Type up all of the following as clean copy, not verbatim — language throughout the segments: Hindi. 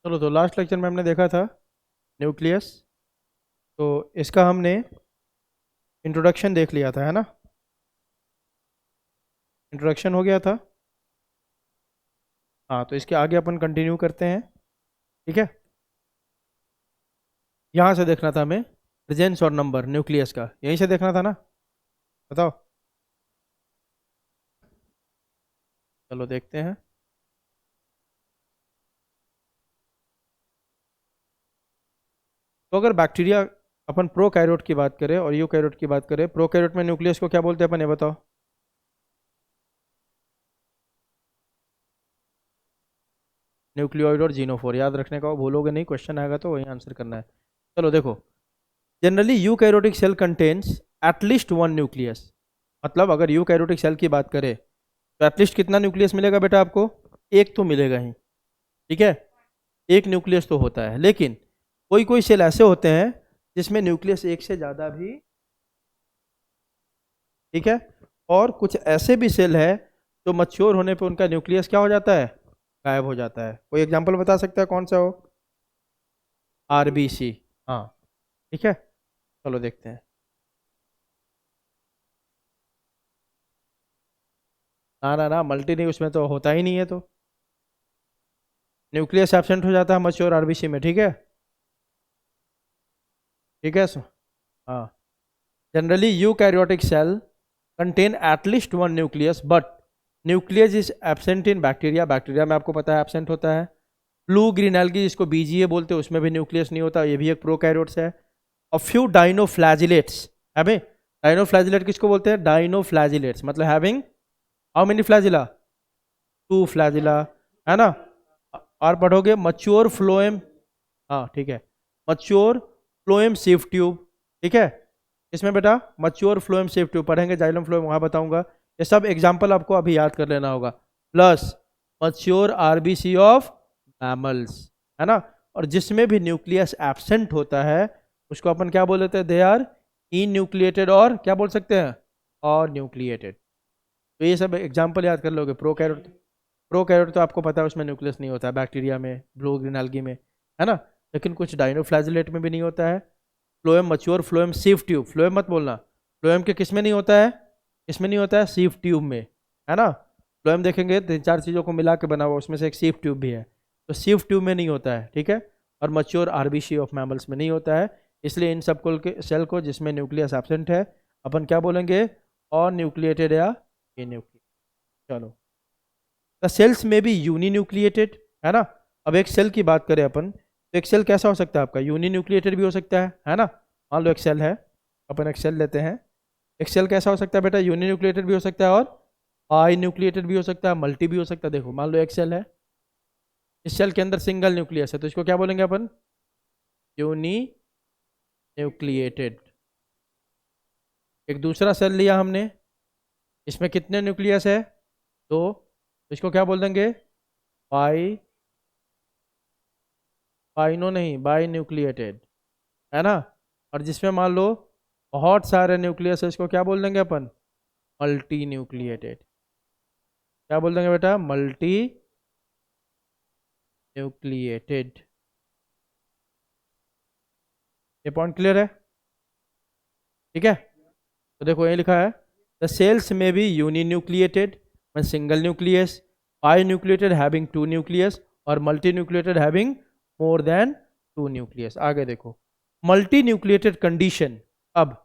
चलो, तो लास्ट लेक्चर में हमने देखा था न्यूक्लियस। तो इसका हमने इंट्रोडक्शन देख लिया था, है ना। इंट्रोडक्शन हो गया था। हाँ, तो इसके आगे अपन कंटिन्यू करते हैं। ठीक है। यहाँ से देखना था हमें प्रेजेंस और नंबर न्यूक्लियस का, यहीं से देखना था ना। बताओ। चलो देखते हैं। तो अगर बैक्टीरिया, अपन प्रोकैरियोट की बात करें और यूकैरियोट की बात करें, प्रोकैरियोट में न्यूक्लियस को क्या बोलते हैं अपन, ये बताओ। न्यूक्लियोइड और जीनोफोर याद रखने का, वो भूलोगे नहीं, क्वेश्चन आएगा तो वही आंसर करना है। चलो देखो, generally eukaryotic cell contains at least one nucleus. मतलब अगर यूकैरियोटिक सेल की बात करें तो एटलीस्ट कितना न्यूक्लियस मिलेगा बेटा आपको? एक तो मिलेगा ही। ठीक है। एक न्यूक्लियस तो होता है, लेकिन कोई कोई सेल ऐसे होते हैं जिसमें न्यूक्लियस एक से ज़्यादा भी। ठीक है। और कुछ ऐसे भी सेल है जो मच्योर होने पे उनका न्यूक्लियस क्या हो जाता है, गायब हो जाता है। कोई एग्जांपल बता सकता है कौन सा हो? आरबीसी। हाँ। ठीक है। चलो देखते हैं। ना ना ना, मल्टी नहीं, उसमें तो होता ही नहीं है। तो न्यूक्लियस एब्सेंट हो जाता है मच्योर आरबीसी में। ठीक है। ठीक है हाँ। Generally eukaryotic cell contain at least one nucleus, but nucleus is absent in bacteria. Bacteria में आपको पता है एब्सेंट होता है। ब्लू ग्रीन एल्गी जिसको बीजीए बोलते हैं, उसमें भी न्यूक्लियस नहीं होता, ये भी एक प्रोकैरियोट्स है। और फ्यू डाइनोफ्लैजिलेट्स है भाई। डाइनोफ्लैजिलेट किसको बोलते हैं? डाइनोफ्लैजिलेट्स मतलब having how many flagella? Two flagella, है ना। और पढ़ोगे मच्योर फ्लोएम। हाँ ठीक है। Mature phloem safe tube. ठीक है। इसमें बेटा मच्योर फ्लोएम सेफ ट्यूब पढ़ेंगे, जाइलम फ्लोएम वहाँ बताऊंगा। ये सब एग्जाम्पल आपको अभी याद कर लेना होगा। Plus mature RBC of mammals, है ना। और जिसमें भी न्यूक्लियस एब्सेंट होता है उसको अपन क्या बोल देते हैं? दे आर इन्यूक्लिएटेड, और क्या बोल सकते हैं? और न्यूक्लिएटेड। तो ये सब एग्जाम्पल याद कर लोगे। प्रोकैरियोट, प्रोकैरियोट तो आपको पता है उसमें न्यूक्लियस नहीं होता है, बैक्टीरिया में, ब्लू ग्रीन एल्गी में, है ना। लेकिन कुछ डाइनोफ्लैजिलेट में भी नहीं होता है। Phloem mature phloem sieve tube, phloem मत बोलना। फ्लोएम के किस में नहीं होता है? किस में नहीं होता है? सीफ ट्यूब में, है ना। फ्लोएम देखेंगे तीन चार चीज़ों को मिला के बना हुआ, उसमें से एक सीफ ट्यूब भी है। तो सीफ ट्यूब में नहीं होता है, ठीक है। और मच्योर आरबीसी ऑफ मैमल्स में नहीं होता है। इसलिए इन सब को के सेल को जिसमें न्यूक्लियस एब्सेंट है अपन क्या बोलेंगे? और न्यूक्लिएटेड या इन्यूक्लिएटेड। चलो, द सेल्स में भी यूनिन्यूक्लिएटेड, है ना। अब एक सेल की बात करें अपन, तो एक सेल कैसा हो सकता है आपका? यूनिन्यूक्लिएटेड भी हो सकता है ना। मान लो एक सेल है, अपन एक सेल लेते हैं। एक सेल कैसा हो सकता है बेटा? यूनिन्यूक्लिएटेड भी हो सकता है और आई न्यूक्लिएटेड भी हो सकता है, मल्टी भी हो सकता है। देखो मान लो एक सेल है, इस सेल के अंदर सिंगल न्यूक्लियस है, तो इसको क्या बोलेंगे अपन? Uni nucleated. एक दूसरा सेल लिया हमने, इसमें कितने न्यूक्लियस है? दो, तो इसको क्या बोल देंगे? बाई, बाइनो नहीं, बाई न्यूक्लिएटेड, है ना। और जिसमें मान लो बहुत सारे न्यूक्लियस है, इसको क्या बोल देंगे अपन? Multi nucleated. क्या बोल देंगे बेटा? Multinucleated. ये पॉइंट क्लियर है? ठीक है। तो देखो ये लिखा है, द सेल्स में be uninucleated mean single nucleus, binucleated having two nucleus, और multinucleated having more than two nucleus. आगे देखो, मल्टी न्यूक्लिएटेड कंडीशन। अब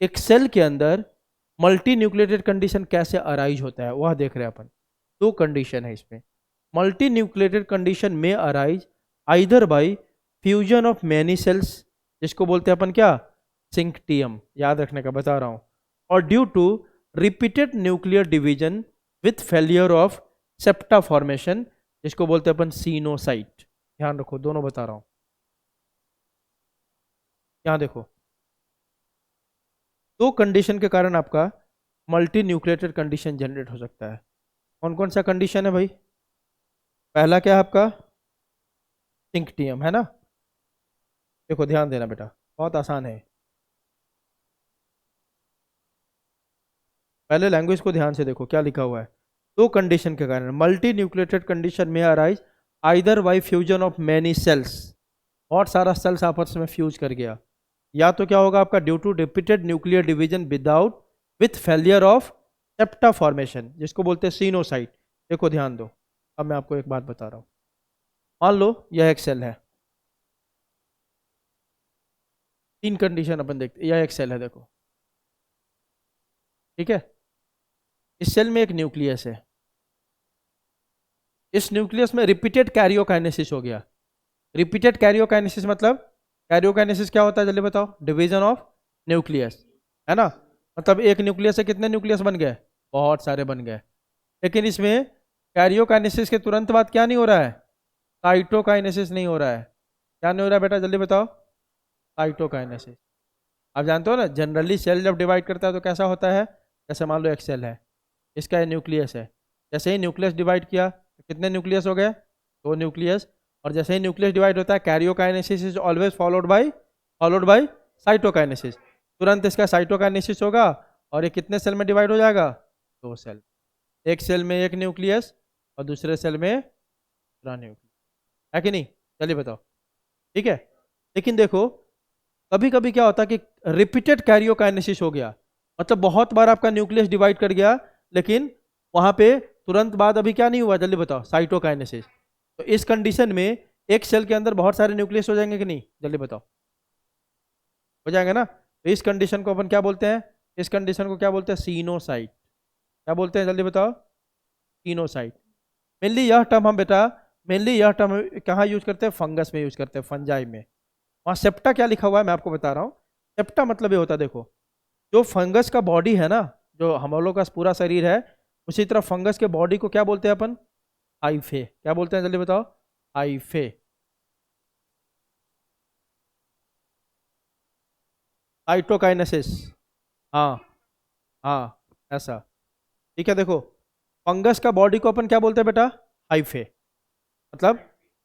एक सेल के अंदर मल्टी न्यूक्लिएटेड कंडीशन कैसे अराइज होता है वह देख रहे हैं अपन। दो कंडीशन है इसमें। मल्टी न्यूक्लिएटेड कंडीशन में arise either by fusion of many sales, जिसको बोलते हैं अपन क्या? सिंक्टियम, याद रखने का बता रहा हूं। और due to repeated nuclear division with failure of septa formation, जिसको बोलते हैं अपन सीनोसाइट। ध्यान रखो, दोनों बता रहा हूं। यहां देखो, दो कंडीशन के कारण आपका मल्टी न्यूक्लिएटेड कंडीशन जनरेट हो सकता है। कौन कौन सा कंडीशन है भाई? पहला क्या है आपका? सिंक्टियम, है ना। देखो ध्यान देना बेटा, बहुत आसान है। पहले लैंग्वेज को ध्यान से देखो क्या लिखा हुआ है। दो कंडीशन के कारण मल्टी न्यूक्लिएटेड कंडीशन में arise either by fusion of many sales, बहुत सारा सेल्स आपस में फ्यूज कर गया, या तो क्या होगा आपका due to repeated nuclear division without with failure of septa formation, जिसको बोलते हैं सीनोसाइट। देखो ध्यान दो, अब मैं आपको एक बात बता रहा हूँ। मान लो यह एक सेल है, तीन कंडीशन अपन देखते, यह एक सेल है देखो, ठीक है। इस सेल में एक न्यूक्लियस है, इस न्यूक्लियस में रिपीटेड कैरियोकाइनेसिस हो गया। रिपीटेड कैरियोकाइनेसिस मतलब, कैरियोकाइनेसिस क्या होता है जल्दी बताओ? डिवीजन ऑफ न्यूक्लियस, है ना। मतलब एक न्यूक्लियस से कितने न्यूक्लियस बन गए? बहुत सारे बन गए। लेकिन इसमें कैरियोकाइनेसिस के तुरंत बाद क्या नहीं हो रहा है? साइटोकाइनेसिस नहीं हो रहा है। क्या नहीं हो रहा है बेटा, जल्दी बताओ? साइटोकाइनेसिस। आप जानते हो ना, जनरली सेल जब डिवाइड करता है तो कैसा होता है? जैसे मान लो एक सेल है, इसका न्यूक्लियस है, जैसे ही न्यूक्लियस डिवाइड किया तो कितने न्यूक्लियस हो गए? दो न्यूक्लियस। और जैसे ही न्यूक्लियस डिवाइड होता है, karyokinesis is always followed by cytokinesis. तुरंत इसका साइटोकाइनेसिस होगा और ये कितने सेल में डिवाइड हो जाएगा? दो सेल। एक सेल में एक न्यूक्लियस और दूसरे सेल में दूसरा न्यूक्लियस, है कि नहीं? चलिए बताओ, ठीक है। लेकिन देखो, कभी कभी क्या होता है कि रिपीटेड कैरियोकाइनेसिस हो गया, मतलब बहुत बार आपका न्यूक्लियस डिवाइड कर गया, लेकिन वहां पे तुरंत बाद अभी क्या नहीं हुआ? जल्दी बताओ, साइटोकाइनेसिस। तो इस कंडीशन में एक सेल के अंदर बहुत सारे न्यूक्लियस हो जाएंगे कि नहीं? जल्दी बताओ, हो जाएंगे ना। तो इस कंडीशन को अपन क्या बोलते हैं? इस कंडीशन को क्या बोलते हैं? सीनोसाइट। क्या बोलते हैं जल्दी बताओ? सीनोसाइट। मेनली यह टर्म हम बेटा, मेनली यह टर्म कहाँ यूज करते हैं? फंगस में यूज करते हैं, फंजाई में। वहाँ सेप्टा क्या लिखा हुआ है मैं आपको बता रहा हूँ। सेप्टा मतलब ये होता है, देखो, जो फंगस का बॉडी है ना, जो हम लोग का पूरा शरीर है, उसी तरह फंगस के बॉडी को क्या बोलते हैं अपन? हाइफे। क्या बोलते हैं जल्दी बताओ? हाइफे। साइटोकाइनेसिस, हाँ, हाँ, ऐसा, ठीक है। देखो, फंगस का बॉडी को अपन क्या बोलते हैं बेटा? हाइफे। मतलब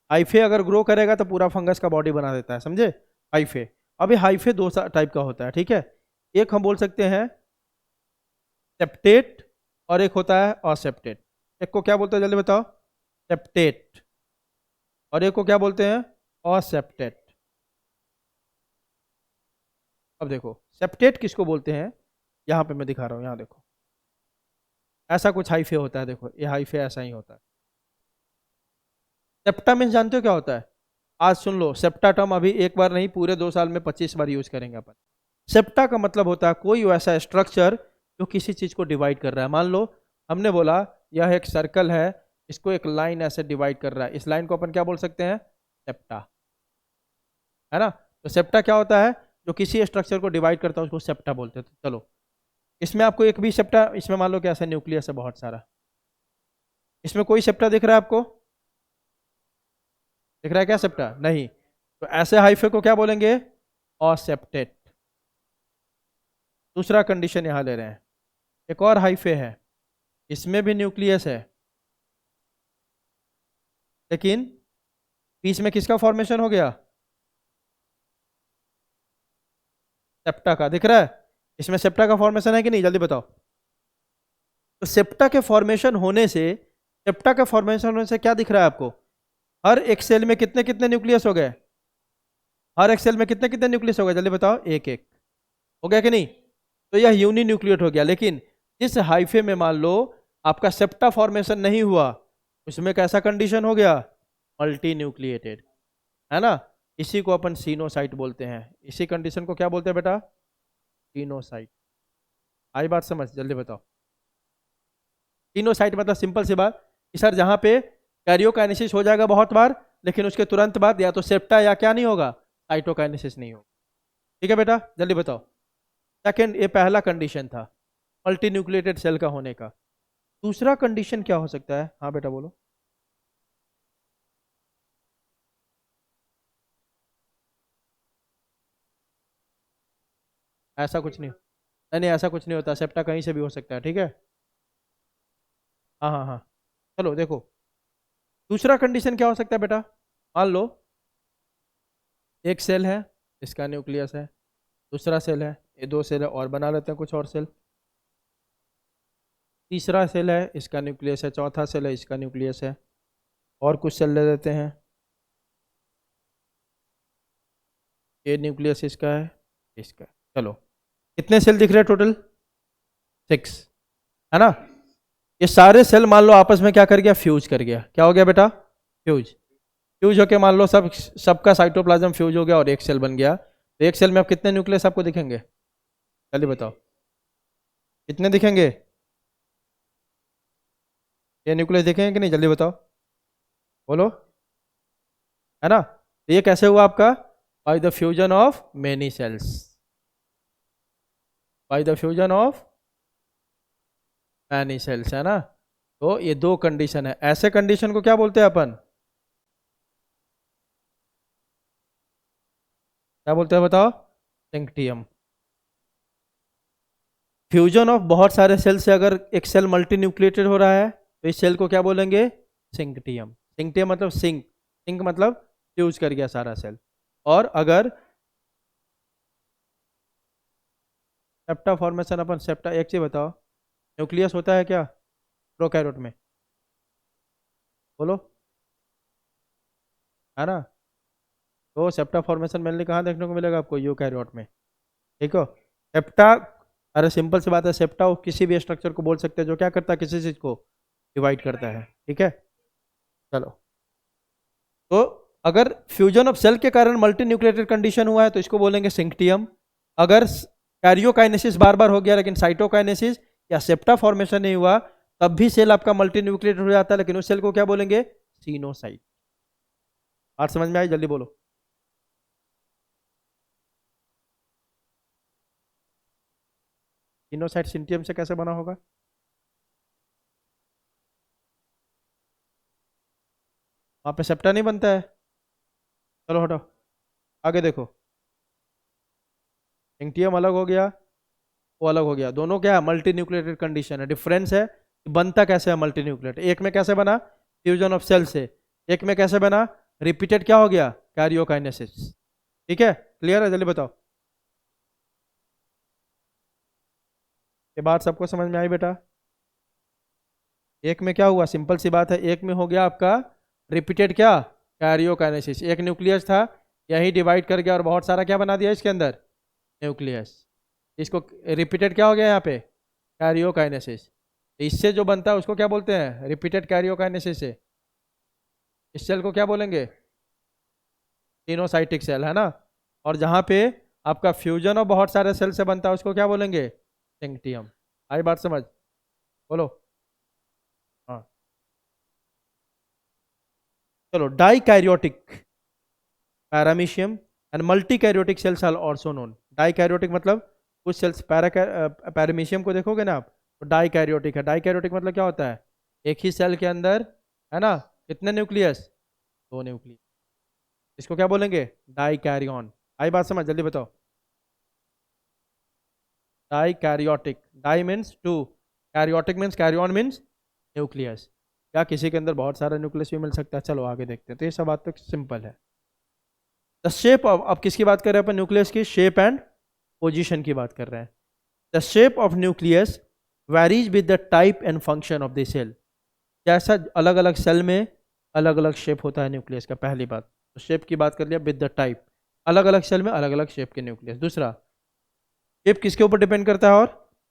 हाइफे अगर ग्रो करेगा तो पूरा फंगस का बॉडी बना देता है, समझे? हाइफे। अभी हाइफे दो टाइप का होता है, ठीक है। एक हम बोल सकते हैं सेप्टेट, और एक होता है असेप्टेट। एक को क्या बोलते हैं जल्दी बताओ? सेप्टेट। और एक को क्या बोलते हैं? असेप्टेट। अब देखो, सेप्टेट किसको बोलते हैं, यहाँ पे मैं दिखा रहा हूँ, यहाँ देखो, ऐसा कुछ हाइफे होता है। देखो ये हाइफे ऐसा ही होता है। सेप्टा मीन्स जानते हो क्या होता है? आज सुन लो, सेप्टा टर्म अभी एक बार नहीं, पूरे 2 साल में 25 बार यूज करेंगे अपन। सेप्टा का मतलब होता है कोई वैसा स्ट्रक्चर जो किसी चीज को डिवाइड कर रहा है। मान लो हमने बोला यह एक सर्कल है, इसको एक लाइन ऐसे डिवाइड कर रहा है, इस लाइन को अपन क्या बोल सकते हैं? सेप्टा, है ना। तो सेप्टा क्या होता है? जो किसी स्ट्रक्चर को डिवाइड करता है उसको सेप्टा बोलते हैं। तो चलो, इसमें आपको एक भी सेप्टा, इसमें मान लो कि ऐसा न्यूक्लियस है बहुत सारा, इसमें कोई सेप्टा दिख रहा है आपको? दिख रहा है क्या सेप्टा? नहीं। तो ऐसे हाइफे को क्या बोलेंगे? असेप्टेट। दूसरा कंडीशन यहां ले रहे हैं, एक और हाइफे है, इसमें भी न्यूक्लियस है, लेकिन बीच में किसका फॉर्मेशन हो गया? सेप्टा का। दिख रहा है? इसमें सेप्टा का फॉर्मेशन है कि नहीं? जल्दी बताओ। तो सेप्टा के फॉर्मेशन होने से क्या दिख रहा है आपको? हर एक सेल में कितने कितने न्यूक्लियस हो गए? हर एक सेल में कितने कितने न्यूक्लियस हो गए? जल्दी बताओ। एक एक हो गया कि नहीं? तो यह यूनि न्यूक्लिएट हो गया। लेकिन जिस हाइफे में मान लो आपका सेप्टा फॉर्मेशन नहीं हुआ, उसमें कैसा कंडीशन हो गया? मल्टी न्यूक्लिएटेड, है ना। इसी को अपन सीनोसाइट बोलते हैं। इसी कंडीशन को क्या बोलते हैं बेटा? सीनोसाइट। आई बात समझ? जल्दी बताओ। सीनोसाइट मतलब सिंपल सी बात कि सर जहां पे कैरियोकाइनेसिस हो जाएगा बहुत बार, लेकिन उसके तुरंत बाद या तो सेप्टा या क्या नहीं होगा? साइटोकाइनेसिस नहीं होगा। ठीक है बेटा, जल्दी बताओ। सेकंड, ये पहला कंडीशन था मल्टी न्यूक्लिएटेड सेल का होने का। दूसरा कंडीशन क्या हो सकता है? हाँ बेटा बोलो। ऐसा कुछ नहीं, नहीं नहीं, ऐसा कुछ नहीं होता, सेप्टा कहीं से भी हो सकता है, ठीक है। हाँ हाँ हाँ, चलो देखो, दूसरा कंडीशन क्या हो सकता है बेटा? मान लो एक सेल है, इसका न्यूक्लियस है, दूसरा सेल है, ये दो सेल है और बना लेते हैं कुछ और सेल, तीसरा सेल है, इसका न्यूक्लियस है, चौथा सेल है, इसका न्यूक्लियस है, और कुछ सेल ले लेते हैं। ये न्यूक्लियस इसका है, इसका है। चलो कितने सेल दिख रहे हैं टोटल? 6, है ना। ये सारे सेल मान लो आपस में क्या कर गया, फ्यूज कर गया। क्या हो गया बेटा? फ्यूज। फ्यूज होके मान लो सबका साइटोप्लाज्म फ्यूज हो गया और एक सेल बन गया। तो एक सेल में अब कितने न्यूक्लियस आपको दिखेंगे? जल्दी बताओ कितने दिखेंगे? ये न्यूक्लियस दिखेंगे कि नहीं, जल्दी बताओ, बोलो, है ना। तो ये कैसे हुआ आपका? By the fusion of many cells, by the fusion of many cells, है ना। तो ये दो कंडीशन है, ऐसे कंडीशन को क्या बोलते हैं अपन? क्या बोलते हैं बताओ? सेंक्टियम। फ्यूजन ऑफ बहुत सारे सेल से अगर एक सेल मल्टी न्यूक्लिएटेड हो रहा है तो इस सेल को क्या बोलेंगे? सिंक्टियम। सिंक्टियम मतलब सिंक, सिंक मतलब फ्यूज कर गया सारा सेल। और अगर सेप्टा फॉर्मेशन, अपन सेप्टा, एक चीज बताओ, न्यूक्लियस होता है क्या प्रोकैरियोट में? बोलो, है ना। तो सेप्टा फॉर्मेशन मेनली कहाँ देखने को मिलेगा आपको? यूकैरियोट में, ठीक हो। सेप्टा, अरे सिंपल सी बात है, सेप्टा किसी भी स्ट्रक्चर को बोल सकते हैं जो क्या करता है, किसी चीज को डिवाइड करता है, ठीक है। चलो, तो अगर फ्यूजन ऑफ सेल के कारण मल्टी न्यूक्लिएटेड कंडीशन हुआ है तो इसको बोलेंगे सिंक्टियम। अगर कैरियोकाइनेसिस बार बार हो गया लेकिन साइटोकाइनेसिस या सेप्टा फॉर्मेशन नहीं हुआ तब भी सेल आपका मल्टी न्यूक्लिएटेड हो जाता है, लेकिन उस सेल को क्या बोलेंगे? सीनोसाइट। बात समझ में आई? जल्दी बोलो। सीनोसाइट सिंटियम से कैसे बना होगा? वहां पे सेप्टा नहीं बनता है। चलो हटो, आगे देखो। सिंटियम अलग हो गया, वो अलग हो गया, दोनों क्या है? मल्टी न्यूक्लिएटेड कंडीशन है। डिफरेंस है कि बनता कैसे है मल्टी न्यूक्लिएटेड। एक में कैसे बना? फ्यूजन ऑफ सेल से। एक में कैसे बना? रिपीटेड क्या हो गया? कैरियोकाइनेसिस। ठीक है, क्लियर है? जल्दी बताओ। ये बात सबको समझ में आई बेटा? एक में क्या हुआ? सिंपल सी बात है, एक में हो गया आपका रिपीटेड क्या? कैरियोकाइनेसिस। एक न्यूक्लियस था, यही डिवाइड कर गया और बहुत सारा क्या बना दिया इसके अंदर? न्यूक्लियस। इसको रिपीटेड क्या हो गया यहाँ पे? कैरियोकाइनेसिस। इससे जो बनता है उसको क्या बोलते हैं? रिपीटेड कैरियोकाइनेसिस से। इस सेल को क्या बोलेंगे? सिनोसाइटिक सेल, है ना। और जहाँ पे आपका फ्यूजन और बहुत सारे सेल से बनता है उसको क्या बोलेंगे? सेंक्टियम। आई बात समझ? बोलो। हाँ, चलो, dikaryotic paramecium and multi karyotic cells are also known. Dikaryotic मतलब कुछ सेल्स, पैरामीशियम को देखोगे ना आप तो डाइकैरियोटिक है। डाइकैरियोटिक मतलब क्या होता है? एक ही सेल के अंदर, है ना, कितने न्यूक्लियस? दो न्यूक्लियस। इसको क्या बोलेंगे? डाइकैरियन। आई बात समझ? जल्दी बताओ। Dikaryotic, di means two, karyotic means, karyon means nucleus. क्या किसी के अंदर बहुत सारा न्यूक्लियस भी मिल सकता है? चलो आगे देखते हैं। तो ये सब बात तो सिंपल है। द शेप ऑफ, अब किसकी बात कर रहे हैं अपन? न्यूक्लियस की शेप एंड पोजीशन की बात कर रहे हैं। The shape of nucleus varies with the type and function of the cell. जैसा अलग अलग सेल में अलग अलग शेप होता है न्यूक्लियस का, पहली बात। तो शेप की बात कर लिया, विद द टाइप, अलग अलग सेल में अलग अलग शेप के न्यूक्लियस। दूसरा, शेप किसके ऊपर डिपेंड करता है? और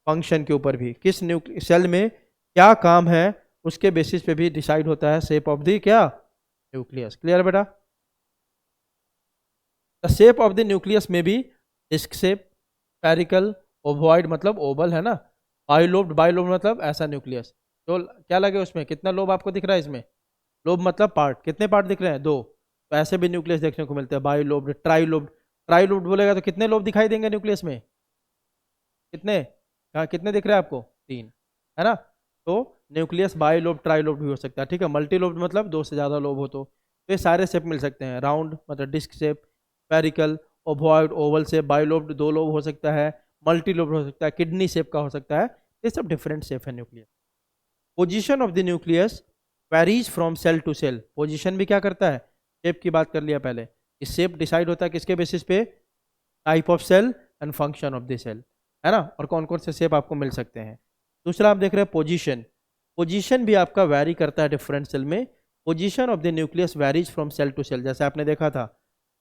फंक्शन के ऊपर भी, किस सेल में क्या काम है उसके बेसिस पे भी डिसाइड होता है शेप ऑफ द क्या? न्यूक्लियस। क्लियर बेटा? The shape of the nucleus में भी डिस्क शेप, स्फेरिकल, ओवॉइड मतलब ओवल, है ना, बाइलोब्ड, बाइलोब्ड मतलब ऐसा न्यूक्लियस। तो क्या लगे उसमें? कितना लोब आपको दिख रहा है इसमें? लोब मतलब पार्ट, कितने पार्ट दिख रहे हैं? दो। तो ऐसे भी न्यूक्लियस देखने को मिलते हैं, बाइलोब्ड, ट्राइलोब्ड। ट्राइलोब्ड बोलेगा तो कितने लोब दिखाई देंगे न्यूक्लियस में? कितने? कहाँ कितने दिख रहे हैं आपको? तीन, है ना। तो न्यूक्लियस बाइलोब, ट्राइलोब भी हो सकता है, ठीक है। मल्टीलोब मतलब दो से ज़्यादा लोब हो। तो ये सारे शेप मिल सकते हैं। राउंड मतलब disc shape, spherical, ovoid oval shape, bilobed दो लोब हो सकता है, मल्टी लोब हो सकता है, किडनी शेप का हो सकता है। ये सब डिफरेंट शेप है nucleus. Position of the nucleus varies from cell to cell. Position भी क्या करता है? शेप की बात कर लिया पहले। इस शेप डिसाइड होता है किसके बेसिस पे? Type of cell and function of the cell, है ना। और कौन कौन से शेप आपको मिल सकते हैं। दूसरा आप देख रहे हैं पोजीशन। पोजीशन भी आपका वैरी करता है डिफरेंट सेल में। Position of the nucleus varies from cell to cell. जैसे आपने देखा था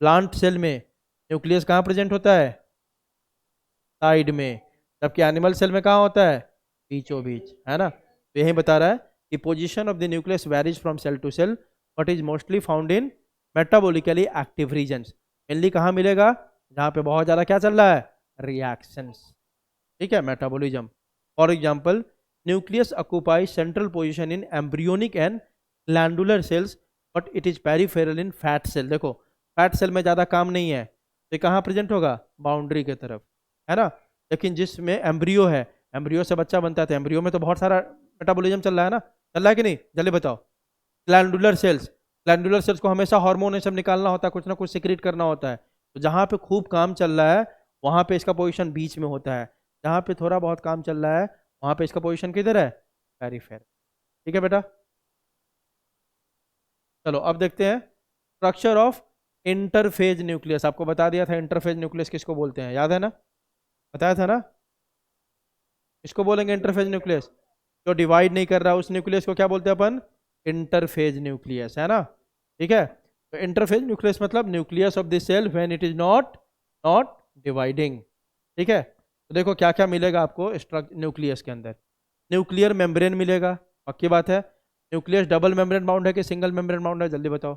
प्लांट सेल में न्यूक्लियस कहाँ प्रेजेंट होता है, साइड में, जबकि एनिमल सेल में कहाँ होता है, बीचों बीच, है ना। तो यही बता रहा है कि position of the nucleus varies from cell to cell but is mostly found in metabolically active regions. Mainly कहाँ मिलेगा, जहाँ पे बहुत ज़्यादा क्या चल रहा है, रिएक्शंस, ठीक है, metabolism. For example nucleus occupy central position in embryonic and glandular cells but it is peripheral in fat cell. देखो फैट सेल में ज़्यादा काम नहीं है तो ये कहाँ प्रेजेंट होगा, बाउंड्री की तरफ, है ना। लेकिन जिसमें एम्ब्रियो है, एम्ब्रियो से बच्चा बनता है, तो एम्ब्रियो में तो बहुत सारा मेटाबॉलिज्म चल रहा है ना, चल रहा है कि नहीं, जल्दी बताओ। ग्लैंडुलर सेल्स, ग्लैंडुलर सेल्स को हमेशा हार्मोन ये सब निकालना होता है, कुछ ना कुछ सिक्रेट करना होता है। तो जहाँ पे खूब काम चल रहा है वहाँ पे इसका पोजीशन बीच में होता है, जहाँ पे थोड़ा बहुत काम चल रहा है वहाँ पे इसका पोजीशन किधर है, पेरिफेरल। ठीक है बेटा, चलो अब देखते हैं स्ट्रक्चर ऑफ इंटरफेज न्यूक्लियस। आपको बता दिया था इंटरफेज न्यूक्लियस किसको बोलते हैं, याद है ना, बताया था ना। इसको बोलेंगे इंटरफेज न्यूक्लियस, जो डिवाइड नहीं कर रहा उस न्यूक्लियस को क्या बोलते हैं अपन, इंटरफेज न्यूक्लियस, है ना। ठीक है, तो इंटरफेज न्यूक्लियस मतलब nucleus of the cell when it is not not dividing. ठीक है, तो देखो क्या क्या मिलेगा आपको न्यूक्लियस के अंदर, न्यूक्लियर मेम्ब्रेन मिलेगा, पक्की बात है। न्यूक्लियस डबल मेम्ब्रेन बाउंड है कि सिंगल मेम्ब्रेन बाउंड है, जल्दी बताओ,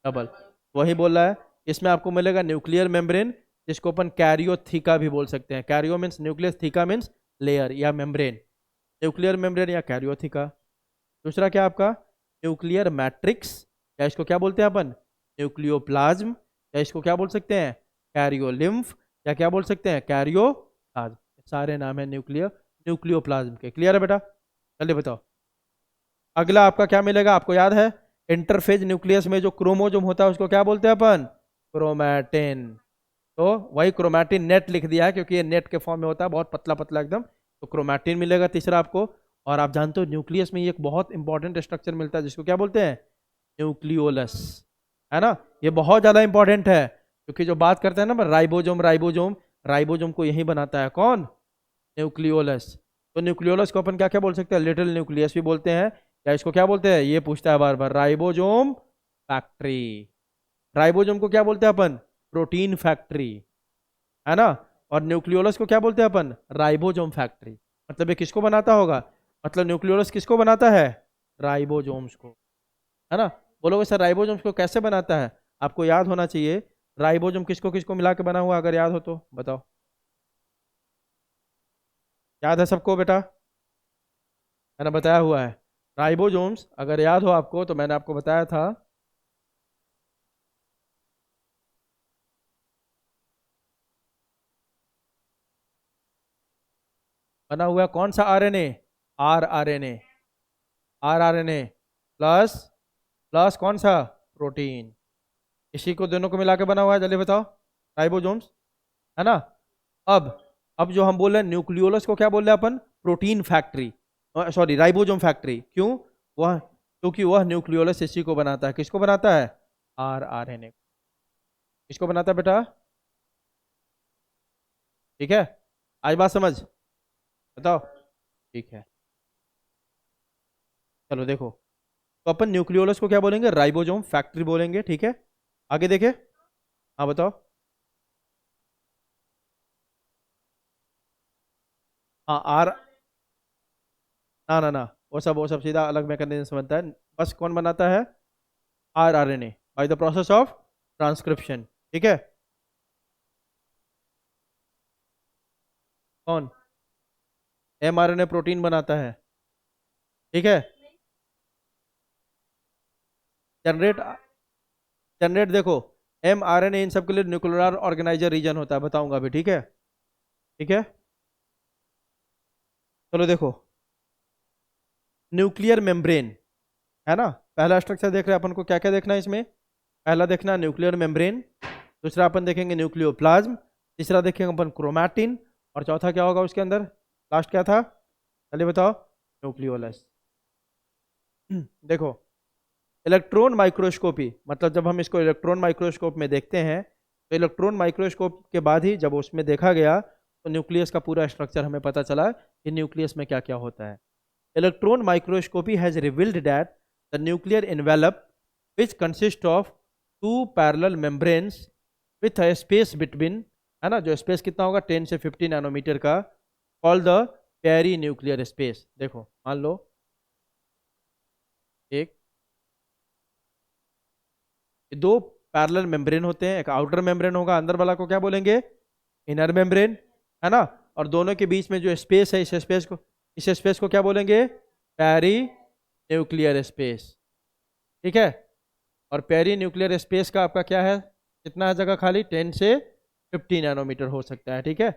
डबल, वही बोल रहा है। इसमें आपको मिलेगा न्यूक्लियर मेम्ब्रेन, जिसको अपन कैरियोथीका भी बोल सकते हैं। Cairo means nucleus, theca means layer या मेम्ब्रेन, न्यूक्लियर मेम्ब्रेन या कैरियोथीका। दूसरा क्या आपका, न्यूक्लियर मैट्रिक्स, या इसको क्या बोलते हैं अपन, न्यूक्लियोप्लाज्म, या इसको क्या बोल सकते हैं, कैरियोलिम्फ, या क्या बोल सकते हैं, कैरियोप्लाज्म। सारे नाम है न्यूक्लियोप्लाज्म के। क्लियर है बेटा, चलिए बताओ। अगला आपका क्या मिलेगा, आपको याद है इंटरफेज न्यूक्लियस में जो क्रोमोजोम होता है उसको क्या बोलते हैं अपन, क्रोमैटिन। तो वही क्रोमैटिन नेट लिख दिया है क्योंकि ये नेट के फॉर्म में होता है, बहुत पतला पतला एकदम। तो क्रोमैटिन मिलेगा तीसरा आपको। और आप जानते हो न्यूक्लियस में ये एक बहुत इंपॉर्टेंट स्ट्रक्चर मिलता है जिसको क्या बोलते हैं, न्यूक्लियोलस, है ना। ये बहुत ज़्यादा इंपॉर्टेंट है क्योंकि जो बात करते हैं ना राइबोजोम, राइबोजोम, राइबोजोम को यही बनाता है कौन, न्यूक्लियोलस। तो न्यूक्लियोलस को अपन क्या क्या बोल सकते हैं, लिटिल न्यूक्लियस भी बोलते हैं, या इसको क्या बोलते हैं, ये पूछता है बार बार, राइबोजोम फैक्ट्री। राइबोजोम को क्या बोलते हैं अपन, प्रोटीन फैक्ट्री, है ना। और न्यूक्लियोलस को क्या बोलते हैं अपन, राइबोजोम फैक्ट्री। मतलब ये किसको बनाता होगा, मतलब न्यूक्लियोलस किसको बनाता है, राइबोजोम्स को, है ना। बोलोगे सर राइबोजोम्स को कैसे बनाता है, आपको याद होना चाहिए राइबोजोम किसको किसको मिला के बना हुआ, अगर याद हो तो बताओ। याद है सबको बेटा, मैंने बताया हुआ है राइबोजोम्स, अगर याद हो आपको तो मैंने आपको बताया था। बना हुआ है कौन सा RNA, rRNA, rRNA plus plus कौन सा, प्रोटीन। इसी को दोनों को मिला के बना हुआ है, जल्दी बताओ, राइबोसोम्स, है ना। अब अब जो हम बोल रहे हैं न्यूक्लियोलस को क्या बोल रहे हैं अपन, protein factory, sorry ribosome factory. क्यों, वह क्योंकि वह न्यूक्लियोलस इसी को बनाता है, किसको बनाता है, आरआरएनए, किसको बनाता है बेटा। ठीक है, आज बात समझ, बताओ, ठीक है। चलो देखो, तो अपन न्यूक्लियोलस को क्या बोलेंगे, राइबोसोम फैक्ट्री बोलेंगे, ठीक है। आगे देखे, हाँ बताओ, हाँ आर, ना ना ना, वो सब सीधा अलग मैकेनिज्म से बनता है। बस कौन बनाता है, rRNA, by the process of transcription, ठीक है। कौन, एमआरएनए प्रोटीन बनाता है, ठीक है। जनरेट, जनरेट देखो, एमआरएनए इन सब के लिए न्यूक्लियर ऑर्गेनाइजर रीजन होता है, बताऊंगा अभी, ठीक है, ठीक है। चलो देखो, न्यूक्लियर मेम्ब्रेन, है ना, पहला स्ट्रक्चर देख रहे हैं अपन को, क्या क्या देखना है इसमें, पहला देखना न्यूक्लियर मेम्ब्रेन, दूसरा अपन देखेंगे न्यूक्लियोप्लाज्म, तीसरा देखेंगे अपन क्रोमैटिन, और चौथा क्या होगा उसके अंदर, लास्ट क्या था, चलिए बताओ, न्यूक्लियोलस। देखो, इलेक्ट्रॉन माइक्रोस्कोपी, मतलब जब हम इसको इलेक्ट्रॉन माइक्रोस्कोप में देखते हैं तो इलेक्ट्रॉन माइक्रोस्कोप के बाद ही जब उसमें देखा गया तो न्यूक्लियस का पूरा स्ट्रक्चर हमें पता चला कि न्यूक्लियस में क्या क्या होता है। Electron microscopy has revealed that the nuclear envelope which consist of two parallel membranes with a space between, है ना, जो स्पेस कितना होगा 10 से 50 नैनोमीटर का, call the perinuclear space. देखो मान लो एक दो पैरेलल मेम्ब्रेन होते हैं, एक आउटर मेम्ब्रेन होगा, अंदर वाला को क्या बोलेंगे, इनर मेम्ब्रेन, है ना, और दोनों के बीच में जो स्पेस है इस स्पेस को क्या बोलेंगे, पेरी न्यूक्लियर स्पेस। ठीक है, और पेरी न्यूक्लियर स्पेस का आपका क्या है, कितना है जगह खाली, 10 से 50 नैनोमीटर हो सकता है। ठीक है,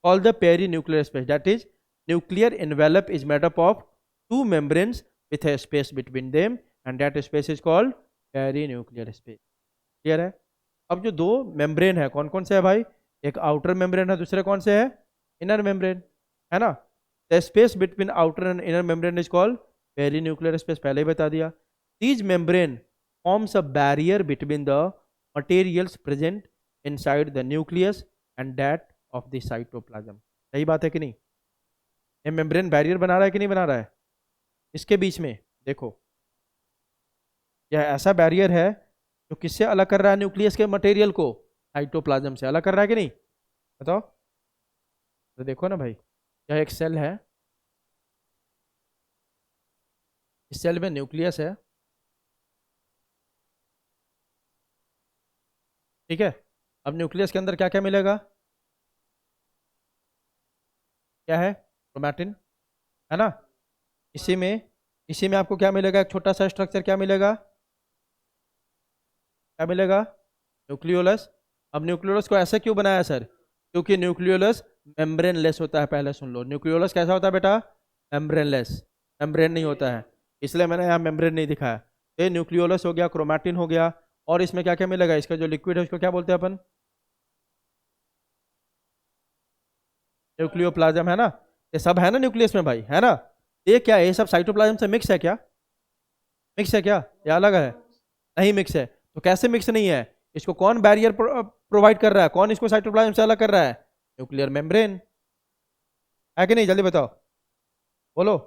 call the perinuclear space, that is nuclear envelope is made up of two membranes with a space between them and that space is called perinuclear space. Clear है। अब जो दो मेम्ब्रेन है कौन कौन से है भाई, एक आउटर मेम्ब्रेन है, दूसरे कौन से है, इनर मेम्ब्रेन, है ना। The space between outer and inner membrane is called perinuclear space, पहले ही बता दिया। These membrane forms a barrier between the materials present inside the nucleus and that of the cytoplasm. सही बात है कि नहीं, ये मेम्ब्रेन बैरियर बना रहा है कि नहीं बना रहा है, इसके बीच में देखो यह ऐसा बैरियर है जो किससे अलग कर रहा है, न्यूक्लियस के मटेरियल को साइटोप्लाज्म से अलग कर रहा है कि नहीं, बताओ। तो देखो ना भाई, यह एक सेल है, इस सेल में न्यूक्लियस है, ठीक है। अब न्यूक्लियस के अंदर क्या क्या मिलेगा, क्या है, क्रोमैटिन, है ना। इसी में आपको क्या मिलेगा, एक छोटा सा स्ट्रक्चर क्या मिलेगा, क्या मिलेगा, न्यूक्लियोलस। अब न्यूक्लियोलस को ऐसे क्यों बनाया सर, क्योंकि न्यूक्लियोलस मेम्ब्रेन लेस होता है, पहले सुन लो, न्यूक्लियोलस कैसा होता है बेटा, मेम्ब्रेन लेस, मेम्ब्रेन नहीं होता है, इसलिए मैंने यहाँ मेम्ब्रेन नहीं दिखाया। ये न्यूक्लियोलस हो गया, क्रोमैटिन हो गया, और इसमें क्या क्या मिलेगा, इसका जो लिक्विड है उसको क्या बोलते हैं अपन, न्यूक्लियोप्लाज्म, है ना। ये सब है ना न्यूक्लियस में भाई, है ना। ये क्या है, ये सब साइटोप्लाज्म से मिक्स है क्या, मिक्स है क्या, या अलग है, नहीं मिक्स है। तो कैसे मिक्स नहीं है, इसको कौन बैरियर प्रोवाइड कर रहा है, कौन इसको साइटोप्लाज्म से अलग कर रहा है, न्यूक्लियर मेम्ब्रेन, है कि नहीं, जल्दी बताओ, बोलो।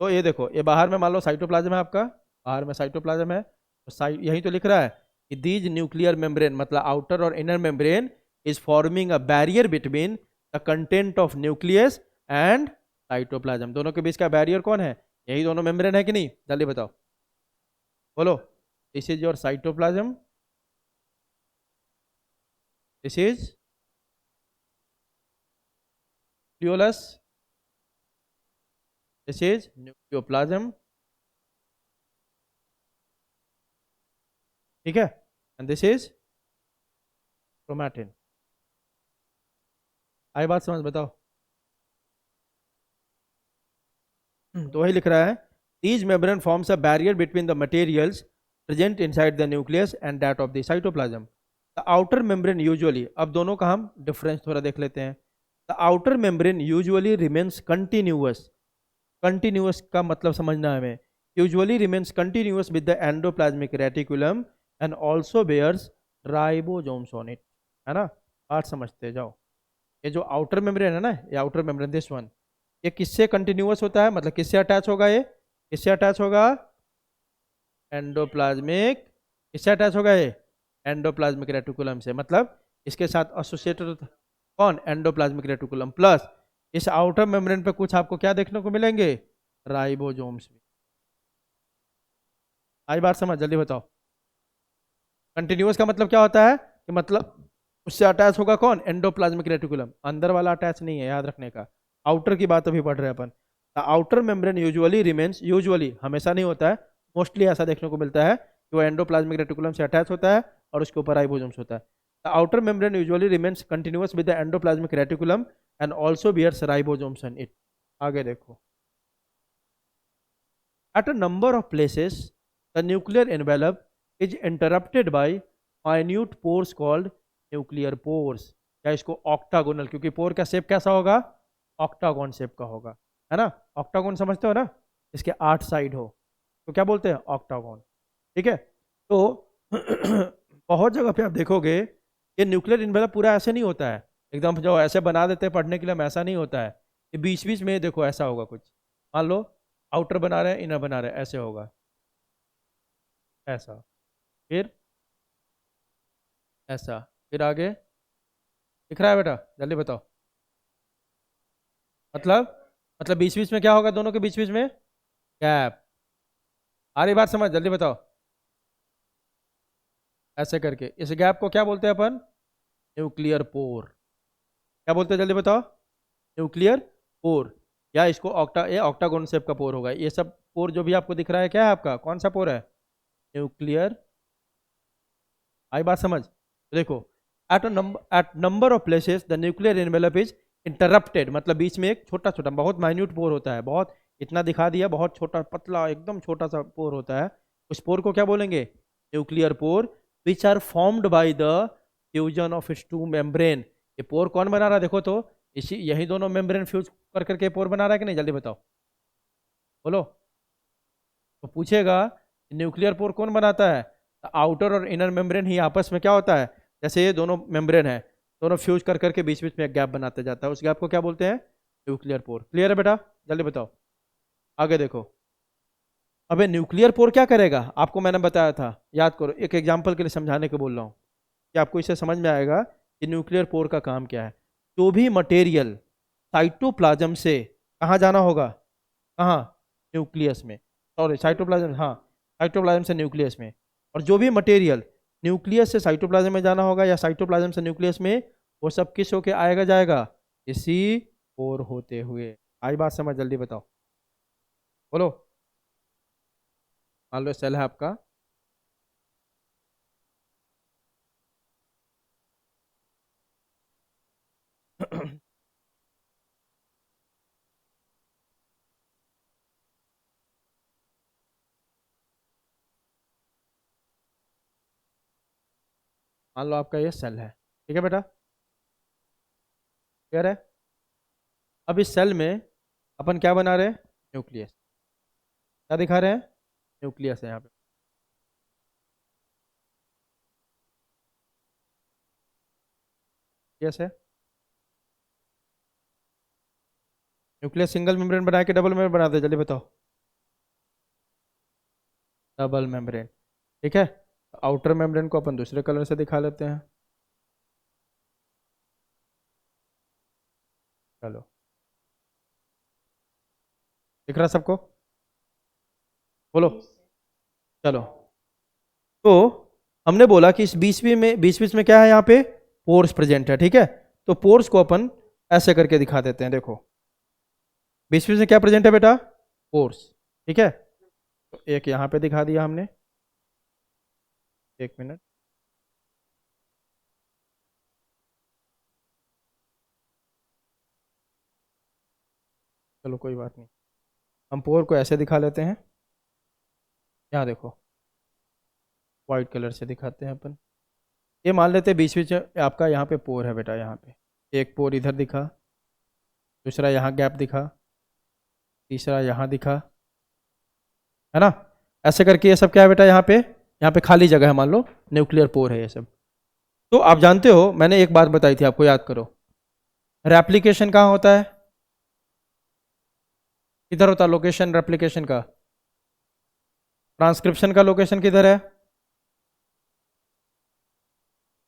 तो ये देखो, ये बाहर में मान लो साइटोप्लाज्म है आपका, बाहर में साइटोप्लाज्म है, तो यही तो लिख रहा है कि दीज न्यूक्लियर मेम्ब्रेन, मतलब आउटर और inner membrane is forming a barrier between the content of nucleus and cytoplasm. दोनों के बीच का बैरियर कौन है, यही दोनों मेम्ब्रेन है कि नहीं, जल्दी बताओ, बोलो। This is your cytoplasm, this is nucleolus, this is nucleoplasm, ठीक है, एंड दिस इज क्रोमैटिन। आई बात समझ, बताओ। तो वही लिख रहा है, these membrane forms a barrier between the materials present inside the nucleus and that of the cytoplasm. The outer membrane usually, अब दोनों का हम डिफरेंस थोड़ा देख लेते हैं। The outer membrane usually remains continuous, continuous का मतलब समझना है हमें, usually remains continuous with the endoplasmic reticulum and also bears ribosomes on it, है ना। बात समझते जाओ, ये जो आउटर मेम्ब्रेन है ना, ये आउटर मेम्ब्रेन दिस वन, ये किससे कंटिन्यूअस होता है, मतलब किससे अटैच होगा, ये किससे अटैच होगा, एंडोप्लाज्मिक, किससे अटैच होगा ये, एंडोप्लाज्मिक रेटिकुलम से, मतलब इसके साथ एसोसिएटेड कौन, एंडोप्लाज्मिक रेटिकुलम, प्लस इस आउटर मेम्ब्रेन पे कुछ आपको क्या देखने को मिलेंगे, राइबोसोम्स भी। आई बात समझ, जल्दी बताओ। कंटिन्यूअस का मतलब क्या होता है, कि मतलब उससे अटैच होगा कौन, एंडोप्लाज्मिक रेटिकुलम, अंदर वाला अटैच नहीं है, याद रखने का। आउटर की बात अभी पढ़ रहे हैं अपन। The outer membrane usually remains, usually हमेशा नहीं होता है, मोस्टली ऐसा देखने को मिलता है कि वो एंडोप्लाज्मिक रेटिकुलम से अटैच होता है और उसके ऊपर राइबोसोम्स होता है। The outer membrane usually remains continuous with the endoplasmic reticulum and also bears ribosomes in it. आगे देखो, at a number of places the nuclear envelope is interrupted by minute pores called nuclear pores, या इसको ऑक्टागोनल, क्योंकि पोर का शेप कैसा होगा, ऑक्टागोन शेप का होगा, है ना। ऑक्टागोन समझते हो ना, इसके 8 साइड हो तो क्या बोलते हैं, ऑक्टागोन, ठीक है। तो बहुत जगह पे आप देखोगे ये न्यूक्लियर एनवेलप पूरा ऐसे नहीं होता है, एकदम जो ऐसे बना देते हैं पढ़ने के लिए, ऐसा नहीं होता है। ये बीच बीच में देखो ऐसा होगा कुछ, मान लो आउटर बना रहे हैं, इनर बना रहे हैं, ऐसे होगा, ऐसा, फिर ऐसा, फिर आगे दिख रहा है बेटा? जल्दी बताओ। मतलब मतलब बीच बीच में क्या होगा, दोनों के बीच बीच में गैप। आ रही बात समझ? जल्दी बताओ। ऐसे करके इस गैप को क्या बोलते हैं अपन? Nuclear pore. क्या बोलते हैं, जल्दी बताओ? Nuclear pore. या इसको ये ऑक्टागोन शेप का पोर होगा। ये सब पोर जो भी आपको दिख रहा है, क्या है आपका, कौन सा पोर है? न्यूक्लियर। आई बात समझ? देखो, at number of places the nuclear envelope is interrupted, मतलब बीच में एक छोटा छोटा बहुत माइन्यूट पोर होता है, बहुत इतना दिखा दिया, बहुत छोटा पतला एकदम छोटा सा पोर होता है। उस पोर को क्या बोलेंगे? Nuclear pore, which are formed by the fusion of its two membrane. ये पोर कौन बना रहा है देखो तो, इसी यही दोनों मेम्ब्रेन फ्यूज कर करके पोर बना रहा है कि नहीं? जल्दी बताओ, बोलो। तो पूछेगा न्यूक्लियर पोर कौन बनाता है? आउटर और इनर मेम्ब्रेन ही आपस में क्या होता है, जैसे ये दोनों मेम्ब्रेन है, दोनों फ्यूज कर करके बीच बीच में एक गैप बनाते जाता है, उस गैप को क्या बोलते हैं? न्यूक्लियर पोर। क्लियर है बेटा? जल्दी बताओ, आगे देखो। अबे न्यूक्लियर पोर क्या करेगा, आपको मैंने बताया था, याद करो, एक एग्जांपल के लिए समझाने को बोल रहा हूँ कि आपको इससे समझ में आएगा कि न्यूक्लियर पोर का काम क्या है। जो भी मटेरियल साइटोप्लाज्म से कहाँ जाना होगा, कहाँ? न्यूक्लियस में। सॉरी, साइटोप्लाज्म, हाँ, साइटोप्लाज्म से न्यूक्लियस में। और जो भी मटेरियल न्यूक्लियस से साइटोप्लाज्म में जाना होगा या साइटोप्लाज्म से न्यूक्लियस में, वो सब किस होके आएगा जाएगा? इसी पोर होते हुए। आई बात समझ? जल्दी बताओ, बोलो। मान लो सेल है आपका, मान लो आपका ये सेल है, ठीक है बेटा? क्लियर है? अब इस सेल में अपन क्या बना रहे हैं? न्यूक्लियस। क्या दिखा रहे हैं? न्यूक्लियस है यहाँ पे। न्यूक्लियस है। न्यूक्लियस सिंगल मेम्ब्रेन बना के डबल मेम्ब्रेन बनाते हैं, जल्दी बताओ। डबल मेम्ब्रेन, ठीक है। आउटर मेम्ब्रेन को अपन दूसरे कलर से दिखा लेते हैं। चलो, दिख रहा सबको? बोलो। चलो, तो हमने बोला कि इस बीच बीच में क्या है यहाँ पे? पोर्स प्रेजेंट है, ठीक है। तो पोर्स को अपन ऐसे करके दिखा देते हैं, देखो। बीच बीच में क्या प्रेजेंट है बेटा? पोर्स, ठीक है। तो एक यहाँ पे दिखा दिया हमने, एक मिनट। चलो कोई बात नहीं, हम पोर को ऐसे दिखा लेते हैं। यहाँ देखो, वाइट कलर से दिखाते हैं अपन। ये मान लेते हैं बीच बीच में आपका यहाँ पे पोर है बेटा, यहाँ पे एक पोर इधर दिखा, दूसरा यहाँ गैप दिखा, तीसरा यहाँ दिखा, है ना? ऐसे करके ये सब क्या है बेटा, यहाँ पे खाली जगह है, मान लो न्यूक्लियर पोर है ये सब। तो आप जानते हो, मैंने एक बात बताई थी आपको, याद करो। रेप्लिकेशन कहाँ होता है? किधर होता है लोकेशन रेप्लिकेशन का? ट्रांसक्रिप्शन का लोकेशन किधर है?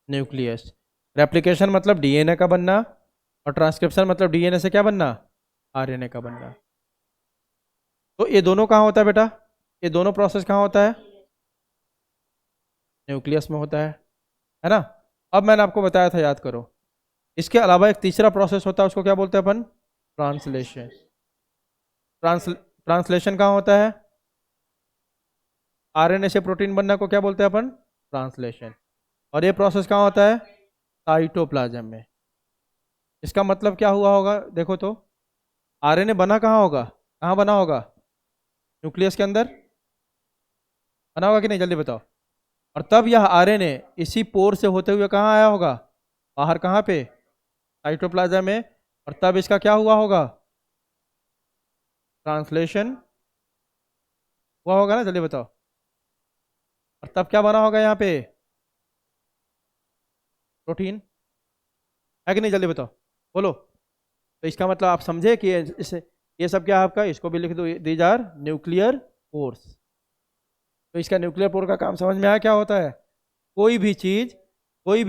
न्यूक्लियस। रेप्लिकेशन मतलब डीएनए का बनना, और ट्रांसक्रिप्शन मतलब डीएनए से क्या बनना? आरएनए का बनना। तो ये दोनों कहाँ होता है बेटा? ये दोनों प्रोसेस कहाँ होता है? न्यूक्लियस में होता है ना? अब मैंने आपको बताया था, याद करो। इसके अलावा एक तीसरा प्रोसेस होता है, उसको क्या बोलते हैं अपन? ट्रांसलेशन। ट्रांसलेशन कहाँ होता है? आरएनए से प्रोटीन बनना को क्या बोलते हैं अपन? ट्रांसलेशन। और ये प्रोसेस कहाँ होता है? साइटोप्लाज्म में। इसका मतलब क्या हुआ होगा, देखो तो। आरएनए बना कहाँ होगा, कहाँ बना होगा? न्यूक्लियस के अंदर बना होगा कि नहीं? जल्दी बताओ। और तब यह आरएनए इसी पोर से होते हुए कहाँ आया होगा? बाहर, कहाँ पे? साइटोप्लाज्म में। और तब इसका क्या हुआ होगा? ट्रांसलेशन हुआ होगा ना? जल्दी बताओ। और तब क्या बना होगा यहाँ पे? प्रोटीन, है कि नहीं? जल्दी बताओ, बोलो। तो इसका मतलब आप समझे कि इस ये सब क्या है आपका, इसको भी लिख दो, दीज आर न्यूक्लियर पोर्स। तो इसका न्यूक्लियर पोर का काम समझ में आया क्या होता है? कोई भी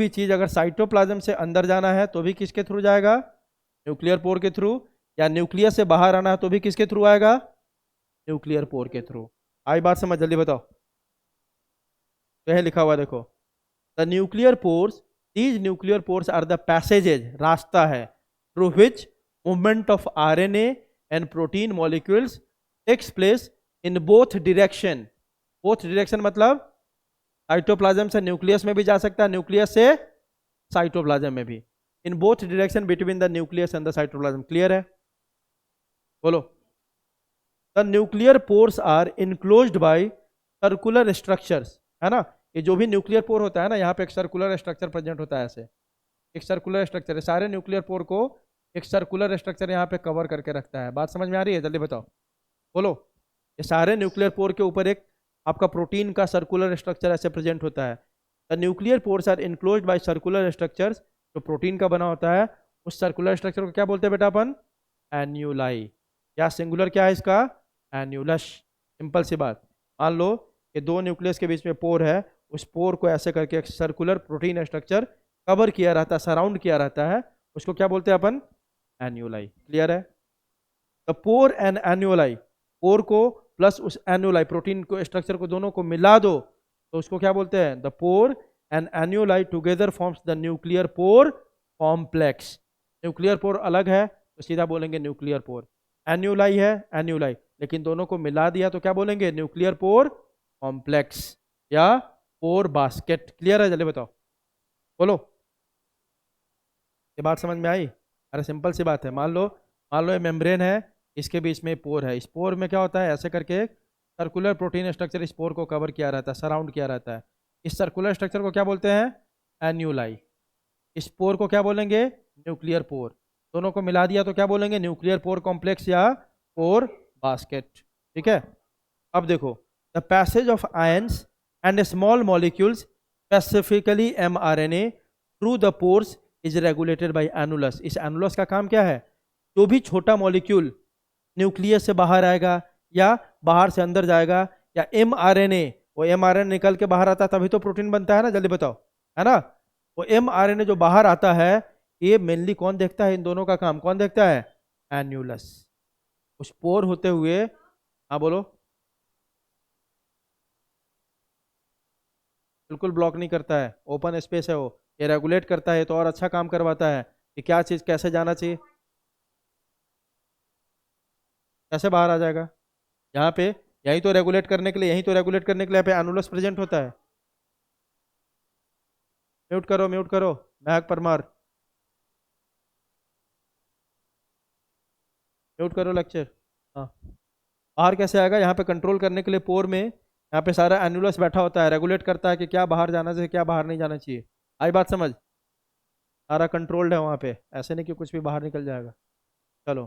चीज अगर साइटोप्लाज्म से अंदर जाना है तो भी किसके थ्रू जाएगा? न्यूक्लियर पोर के थ्रू। या न्यूक्लियस से बाहर आना है तो भी किसके थ्रू आएगा? न्यूक्लियर पोर के थ्रू। आई बात समझ? जल्दी बताओ। तो यह लिखा हुआ देखो, the nuclear pores, these nuclear pores are the passages, रास्ता है, through which movement of RNA and protein molecules takes place in both direction. Both direction मतलब साइटोप्लाज्म से न्यूक्लियस में भी जा सकता है, न्यूक्लियस से साइटोप्लाज्म में भी। In both direction between the nucleus and the cytoplasm. Clear है? बोलो। The nuclear pores are enclosed by circular structures, है ना? ये जो भी न्यूक्लियर पोर होता है ना, यहाँ पे एक सर्कुलर स्ट्रक्चर प्रेजेंट होता है ऐसे, एक सर्कुलर स्ट्रक्चर है। सारे न्यूक्लियर पोर को एक सर्कुलर स्ट्रक्चर यहाँ पे कवर करके रखता है। बात समझ में आ रही है? जल्दी बताओ। बोलो। ये सारे न्यूक्लियर पोर के ऊपर एक आपका प्रोटीन का सर्कुलर स्ट्रक्चर ऐसे प्रेजेंट होता है। The nuclear pores are enclosed by circular structures, जो प्रोटीन का बना होता है, उस सर्कुलर स्ट्रक्चर को क्या बोलते हैं बेटा अपन? एन्यूलाई। या सिंगुलर क्या है इसका? एन्यूलस। सिंपल सी बात। मान लो कि दो न्यूक्लियस के बीच में पोर है, उस पोर को ऐसे करके एक सर्कुलर प्रोटीन स्ट्रक्चर कवर किया रहता है, सराउंड किया रहता है, उसको क्या बोलते हैं अपन? एन्यूलाई। क्लियर है? द पोर एंड एन्यूलाई, पोर को प्लस उस एन्यूलाई प्रोटीन को स्ट्रक्चर को दोनों को मिला दो तो उसको क्या बोलते हैं? The pore and annuli together forms the nuclear pore complex. Nuclear pore अलग है तो सीधा बोलेंगे न्यूक्लियर पोर। एन्यूलाई है एन्यूलाई, लेकिन दोनों को मिला दिया तो क्या बोलेंगे? न्यूक्लियर पोर कॉम्प्लेक्स या पोर बास्केट। क्लियर है? जल्दी बताओ। बोलो। ये बात समझ में आई? अरे सिंपल सी बात है। मान लो ये मेम्ब्रेन है, इसके बीच में पोर है। इस पोर में क्या होता है? ऐसे करके एक सर्कुलर प्रोटीन स्ट्रक्चर इस पोर को कवर किया रहता है, सराउंड किया रहता है। इस सर्कुलर स्ट्रक्चर को क्या बोलते हैं? एन्यूलाई। इस पोर को क्या बोलेंगे? न्यूक्लियर पोर। दोनों को मिला दिया तो क्या बोलेंगे? न्यूक्लियर पोर कॉम्प्लेक्स या पोर बास्केट। ठीक है? अब देखो, the passage of ions and small molecules, specifically mRNA, through the pores is regulated by annulus. इस एनुलस का काम क्या है? जो भी छोटा मॉलिक्यूल न्यूक्लियस से बाहर आएगा या बाहर से अंदर जाएगा, या mRNA, वो mRNA निकल के बाहर आता है तभी तो प्रोटीन बनता है ना। जल्दी बताओ, है ना? वो mRNA जो बाहर आता है, ये मेनली कौन देखता है? इन दोनों का काम कौन देखता है? एन्यूलस। उस पोर होते हुए, हाँ बोलो। बिल्कुल ब्लॉक नहीं करता है, ओपन स्पेस है वो। ये रेगुलेट करता है तो और अच्छा काम करवाता है कि क्या चीज़ कैसे जाना चाहिए, कैसे बाहर आ जाएगा। यहाँ पे यही तो रेगुलेट करने के लिए, यही तो रेगुलेट करने के लिए यहाँ पे एनुलस प्रेजेंट होता है। म्यूट करो महक परमार, म्यूट करो लेक्चर। हाँ। बाहर कैसे आएगा? यहाँ पे कंट्रोल करने के लिए पोर में यहाँ पे सारा एनुलस बैठा होता है, रेगुलेट करता है कि क्या बाहर जाना चाहिए, क्या बाहर नहीं जाना चाहिए। आई बात समझ? सारा कंट्रोल्ड है वहाँ पे, ऐसे नहीं कि कुछ भी बाहर निकल जाएगा। चलो,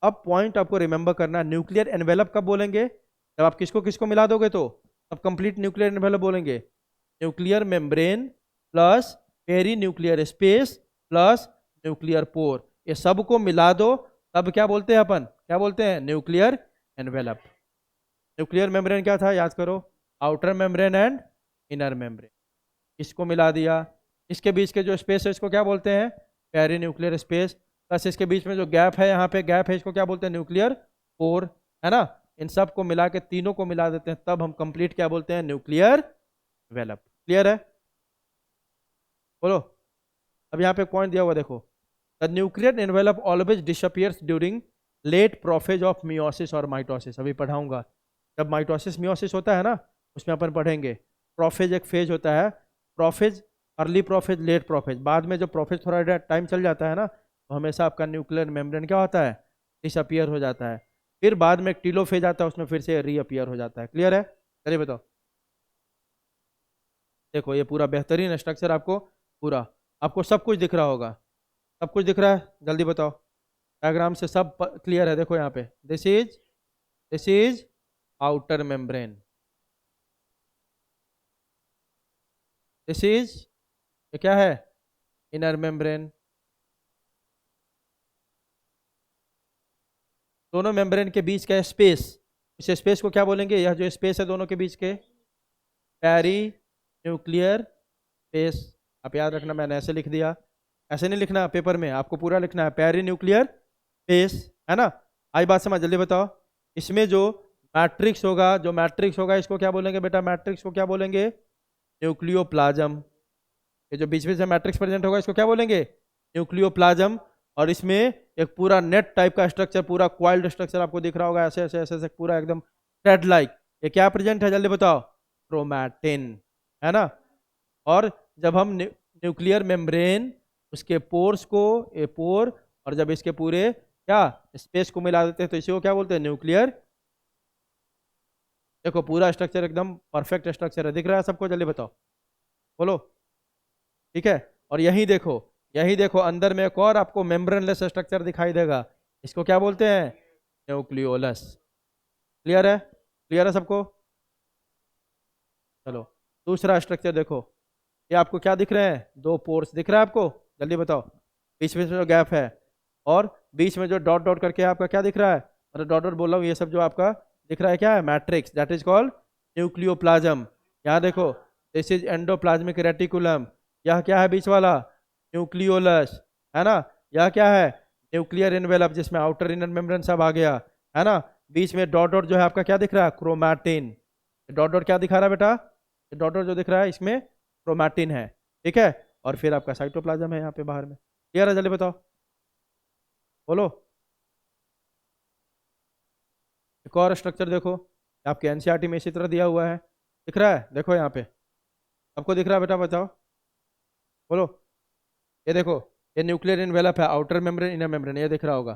अब पॉइंट आपको रिमेंबर करना है, न्यूक्लियर एनवेलप कब बोलेंगे? जब आप किसको किसको मिला दोगे तो अब कंप्लीट न्यूक्लियर एनवेलप बोलेंगे। Nuclear membrane plus perinuclear space plus nuclear pore, ये सब को मिला दो तब क्या बोलते हैं अपन? क्या बोलते हैं? Nuclear envelope. न्यूक्लियर मेम्ब्रेन क्या था? याद करो, outer membrane and inner membrane. इसको मिला दिया, इसके बीच के जो स्पेस है इसको क्या बोलते हैं? Peri nuclear space. प्लस इसके बीच में जो गैप है, यहाँ पे गैप है, इसको क्या बोलते हैं? न्यूक्लियर पोर, है ना? इन सब को मिला के तीनों को मिला देते हैं तब हम कंप्लीट क्या बोलते हैं? Nuclear envelope. क्लियर है? बोलो। अब यहाँ पे पॉइंट दिया हुआ देखो, the nuclear envelope always disappears during late prophase of meiosis और माइटोसिस। अभी पढ़ाऊंगा, जब माइटोसिस मियोसिस होता है ना, उसमें अपन पढ़ेंगे। प्रोफेज एक फेज होता है, prophase, early prophase, late prophase. बाद में जब प्रोफेज थोड़ा टाइम चल जाता है ना, तो हमेशा आपका न्यूक्लियर मेम्ब्रेन क्या होता है? डिसअपियर हो जाता है। फिर बाद में एक टीलोफेज आता है, उसमें फिर से रीअपियर हो जाता है। क्लियर है? चलिए बताओ। देखो ये पूरा बेहतरीन स्ट्रक्चर आपको, पूरा आपको सब कुछ दिख रहा होगा, सब कुछ दिख रहा है? जल्दी बताओ। डायग्राम से सब क्लियर है? देखो यहाँ पे, this is outer membrane, this is, ये क्या है? Inner membrane. दोनों मेम्ब्रेन के बीच का स्पेस इस स्पेस को क्या बोलेंगे? यह जो स्पेस है दोनों के बीच के, पेरी न्यूक्लियर स्पेस। आप याद रखना, मैंने ऐसे लिख दिया, ऐसे नहीं लिखना पेपर में, आपको पूरा लिखना है पेरी न्यूक्लियर स्पेस, है ना? आई बात समझ? जल्दी बताओ। इसमें जो मैट्रिक्स होगा, जो मैट्रिक्स होगा इसको क्या बोलेंगे बेटा? मैट्रिक्स को क्या बोलेंगे? न्यूक्लियोप्लाज्म। ये जो बीच में से मैट्रिक्स प्रेजेंट होगा इसको क्या बोलेंगे? न्यूक्लियोप्लाज्म। और इसमें एक पूरा नेट टाइप का स्ट्रक्चर, पूरा क्वाइल्ड स्ट्रक्चर आपको दिख रहा होगा, ऐसे ऐसे ऐसे ऐसे पूरा एकदम थ्रेड लाइक। ये क्या प्रेजेंट है? जल्दी बताओ। क्रोमैटिन, है ना? और जब हम न्यूक्लियर मेम्ब्रेन, उसके पोर्स को, ए पोर, और जब इसके पूरे क्या स्पेस को मिला देते हैं तो इसी को क्या बोलते हैं? न्यूक्लियर। देखो पूरा स्ट्रक्चर एकदम परफेक्ट स्ट्रक्चर है, दिख रहा है सबको? जल्दी बताओ, बोलो। ठीक है। और यही देखो, यही देखो अंदर में एक और आपको मेम्ब्रेनलेस स्ट्रक्चर दिखाई देगा, इसको क्या बोलते हैं? न्यूक्लियोलस। क्लियर है? क्लियर है सबको? चलो दूसरा स्ट्रक्चर देखो। ये आपको क्या दिख रहे हैं? दो पोर्स दिख रहा है आपको? जल्दी बताओ। बीच में जो गैप है, और बीच में जो डॉट डॉट करके आपका क्या दिख रहा है? मतलब डॉट डॉट बोल रहा हूँ, ये सब जो आपका दिख रहा है क्या है? Matrix, that is called nucleoplasm. यहाँ देखो, दिस इज एंडोप्लाज्मिक रेटिकुलम। यह क्या है बीच वाला? न्यूक्लियोलस, है ना? यह क्या है? न्यूक्लियर एनवेलप, जिसमें आउटर इनर मेम्ब्रेन सब आ गया, है ना? बीच में डॉट डॉट जो है आपका क्या दिख रहा है? क्रोमैटिन। डॉट डॉट क्या दिखा रहा है बेटा? डॉट डॉट जो दिख रहा है इसमें क्रोमैटिन है, ठीक है? और फिर आपका साइटोप्लाज्म है यहाँ पे बाहर में। क्लियर है? जल्दी बताओ, बोलो। एक और स्ट्रक्चर देखो, आपके एनसीईआरटी में इसी तरह दिया हुआ है, दिख रहा है? देखो यहाँ पे, आपको दिख रहा है बेटा? बताओ, बोलो। ये देखो, ये न्यूक्लियर एनवेलप है, आउटर मेम्ब्रेन इनर मेम्ब्रेन, ये दिख रहा होगा।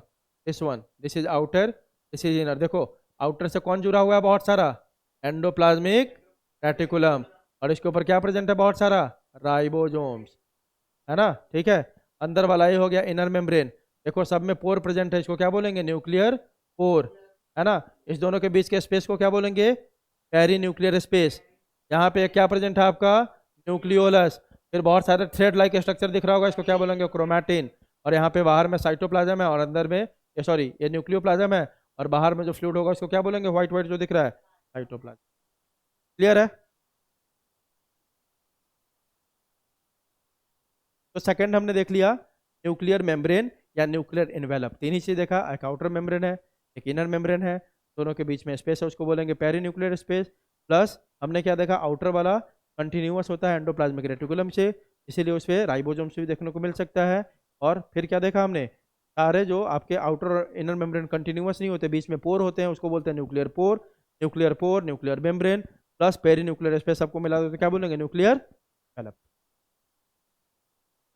This one, this is outer, this is inner. देखो आउटर से कौन जुड़ा हुआ है? बहुत सारा एंडोप्लाज्मिक रेटिकुलम। और इसके ऊपर क्या प्रेजेंट है? बहुत सारा राइबोसोम्स, है ना? ठीक है। अंदर वाला ये हो गया इनर मेम्ब्रेन। देखो सब में पोर प्रेजेंट है, इसको क्या बोलेंगे? न्यूक्लियर पोर, है ना? इस दोनों के बीच के स्पेस को क्या बोलेंगे? Perinuclear space. यहाँ पे क्या प्रेजेंट है आपका? न्यूक्लियोलस। फिर बहुत सारे थ्रेड लाइक स्ट्रक्चर दिख रहा होगा, इसको क्या बोलेंगे? क्रोमैटिन। और यहाँ पे बाहर में साइटोप्लाज्म है, और अंदर में ये सॉरी ये न्यूक्लियोप्लाज्म है, और बाहर में जो फ्लूइड होगा इसको क्या बोलेंगे? व्हाइट व्हाइट जो दिख रहा है, साइटोप्लाज्म। क्लियर है? तो सेकंड हमने देख लिया न्यूक्लियर मेम्ब्रेन या न्यूक्लियर एनवेलप। तीन ही चीज देखा, एक आउटर मेम्ब्रेन है, एक इनर मेम्ब्रेन है, दोनों के बीच में स्पेस है, उसको बोलेंगे पेरी न्यूक्लियर स्पेस। प्लस हमने क्या देखा? आउटर वाला कंटिन्यूअस होता है एंडोप्लाज्मिक रेटिकुलम से, इसीलिए उस पर राइबोसोम से भी देखने को मिल सकता है। और फिर क्या देखा हमने? सारे जो आपके आउटर और इनर मेम्ब्रेन कंटिन्यूअस नहीं होते, बीच में पोर होते हैं, उसको बोलते हैं nuclear pore. Nuclear pore, nuclear membrane plus perinuclear space सबको मिला दो तो क्या बोलेंगे? Nuclear envelope.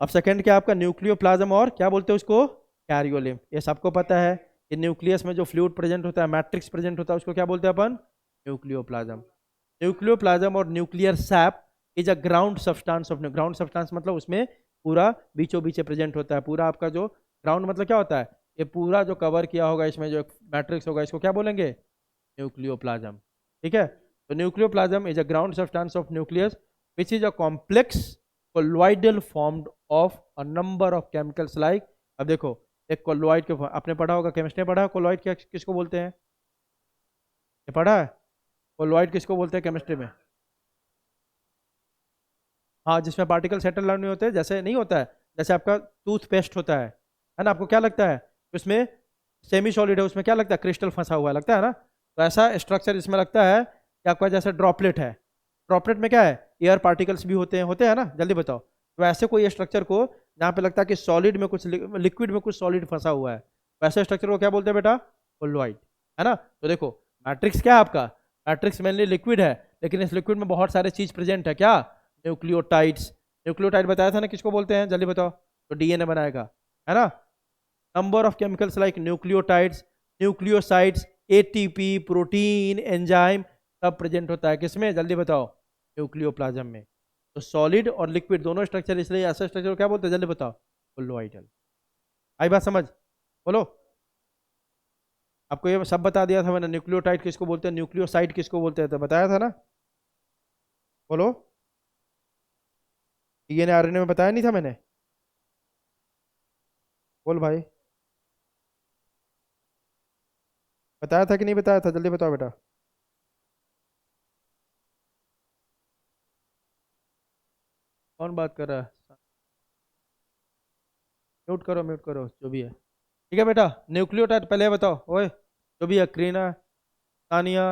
अब सेकंड क्या आपका? न्यूक्लियोप्लाज्म, और क्या बोलते हैं उसको? कैरियोलिम। ये सबको पता है कि न्यूक्लियस में जो फ्लूइड प्रेजेंट होता है, मैट्रिक्स प्रेजेंट होता है, उसको क्या बोलते हैं अपन? न्यूक्लियोप्लाज्म। न्यूक्लियोप्लाज्म और nuclear SAP is a ground substance of, ground substance मतलब उसमें पूरा बीचों बीच प्रेजेंट होता है, पूरा आपका जो ग्राउंड मतलब क्या होता है? ये पूरा जो कवर किया होगा इसमें जो मैट्रिक्स होगा, इसको क्या बोलेंगे? न्यूक्लियोप्लाज्म। ठीक है। तो nucleoplasm is a ground substance of nucleus which is a complex colloidal formed of a number of chemicals like। अब देखो, एक कोलोइड के आपने पढ़ा होगा, केमिस्ट्री में पढ़ा है कोलोइड क्या किसको बोलते हैं? ये पढ़ा है? कोलोइड किसको बोलते हैं केमिस्ट्री में? हाँ, जिसमें पार्टिकल सेटल डाउन नहीं होते, जैसे नहीं होता है, जैसे आपका टूथपेस्ट होता है ना? आपको क्या लगता है उसमें? सेमी सॉलिड है, उसमें क्या लगता है? क्रिस्टल फंसा हुआ लगता है ना? तो ऐसा स्ट्रक्चर इसमें लगता है कि आपका जैसे ड्रॉपलेट है, ड्रॉपलेट में क्या है? एयर पार्टिकल्स भी होते हैं ना? जल्दी बताओ। तो ऐसे कोई स्ट्रक्चर को जहाँ पे लगता है कि सॉलिड में कुछ, लिक्विड में कुछ सॉलिड फंसा हुआ है, वैसे स्ट्रक्चर को क्या बोलते हैं बेटा? कोलोइड, है ना? तो देखो मैट्रिक्स क्या है आपका? मैट्रिक्स मेनली लिक्विड है, लेकिन इस लिक्विड में बहुत सारे चीज प्रेजेंट है, क्या? न्यूक्लियोटाइड्स। न्यूक्लियोटाइड बताया था ना किसको बोलते हैं? जल्दी बताओ। तो डीएनए बनाएगा, है ना? Number of chemicals like nucleotides, nucleosides, ATP, protein, enzyme सब प्रेजेंट होता है किसमें? जल्दी बताओ। न्यूक्लियोप्लाज्म में। तो सॉलिड और लिक्विड दोनों स्ट्रक्चर, इसलिए ऐसा स्ट्रक्चर क्या बोलते हैं? जल्दी बताओ। कोलोइडल। आई बात समझ? बोलो। आपको ये सब बता दिया था मैंने, न्यूक्लियोटाइड किसको बोलते हैं, न्यूक्लियोसाइड किसको बोलते हैं, तो बताया था ना? बोलो। डीएनए आरएनए में बताया नहीं था मैंने? बोल भाई। बताया था कि नहीं बताया था, जल्दी बताओ बेटा। कौन बात कर रहा है? म्यूट करो जो भी है। ठीक है बेटा, न्यूक्लियोटाइड पहले बताओ ओए, जो भी है, करीना, तानिया,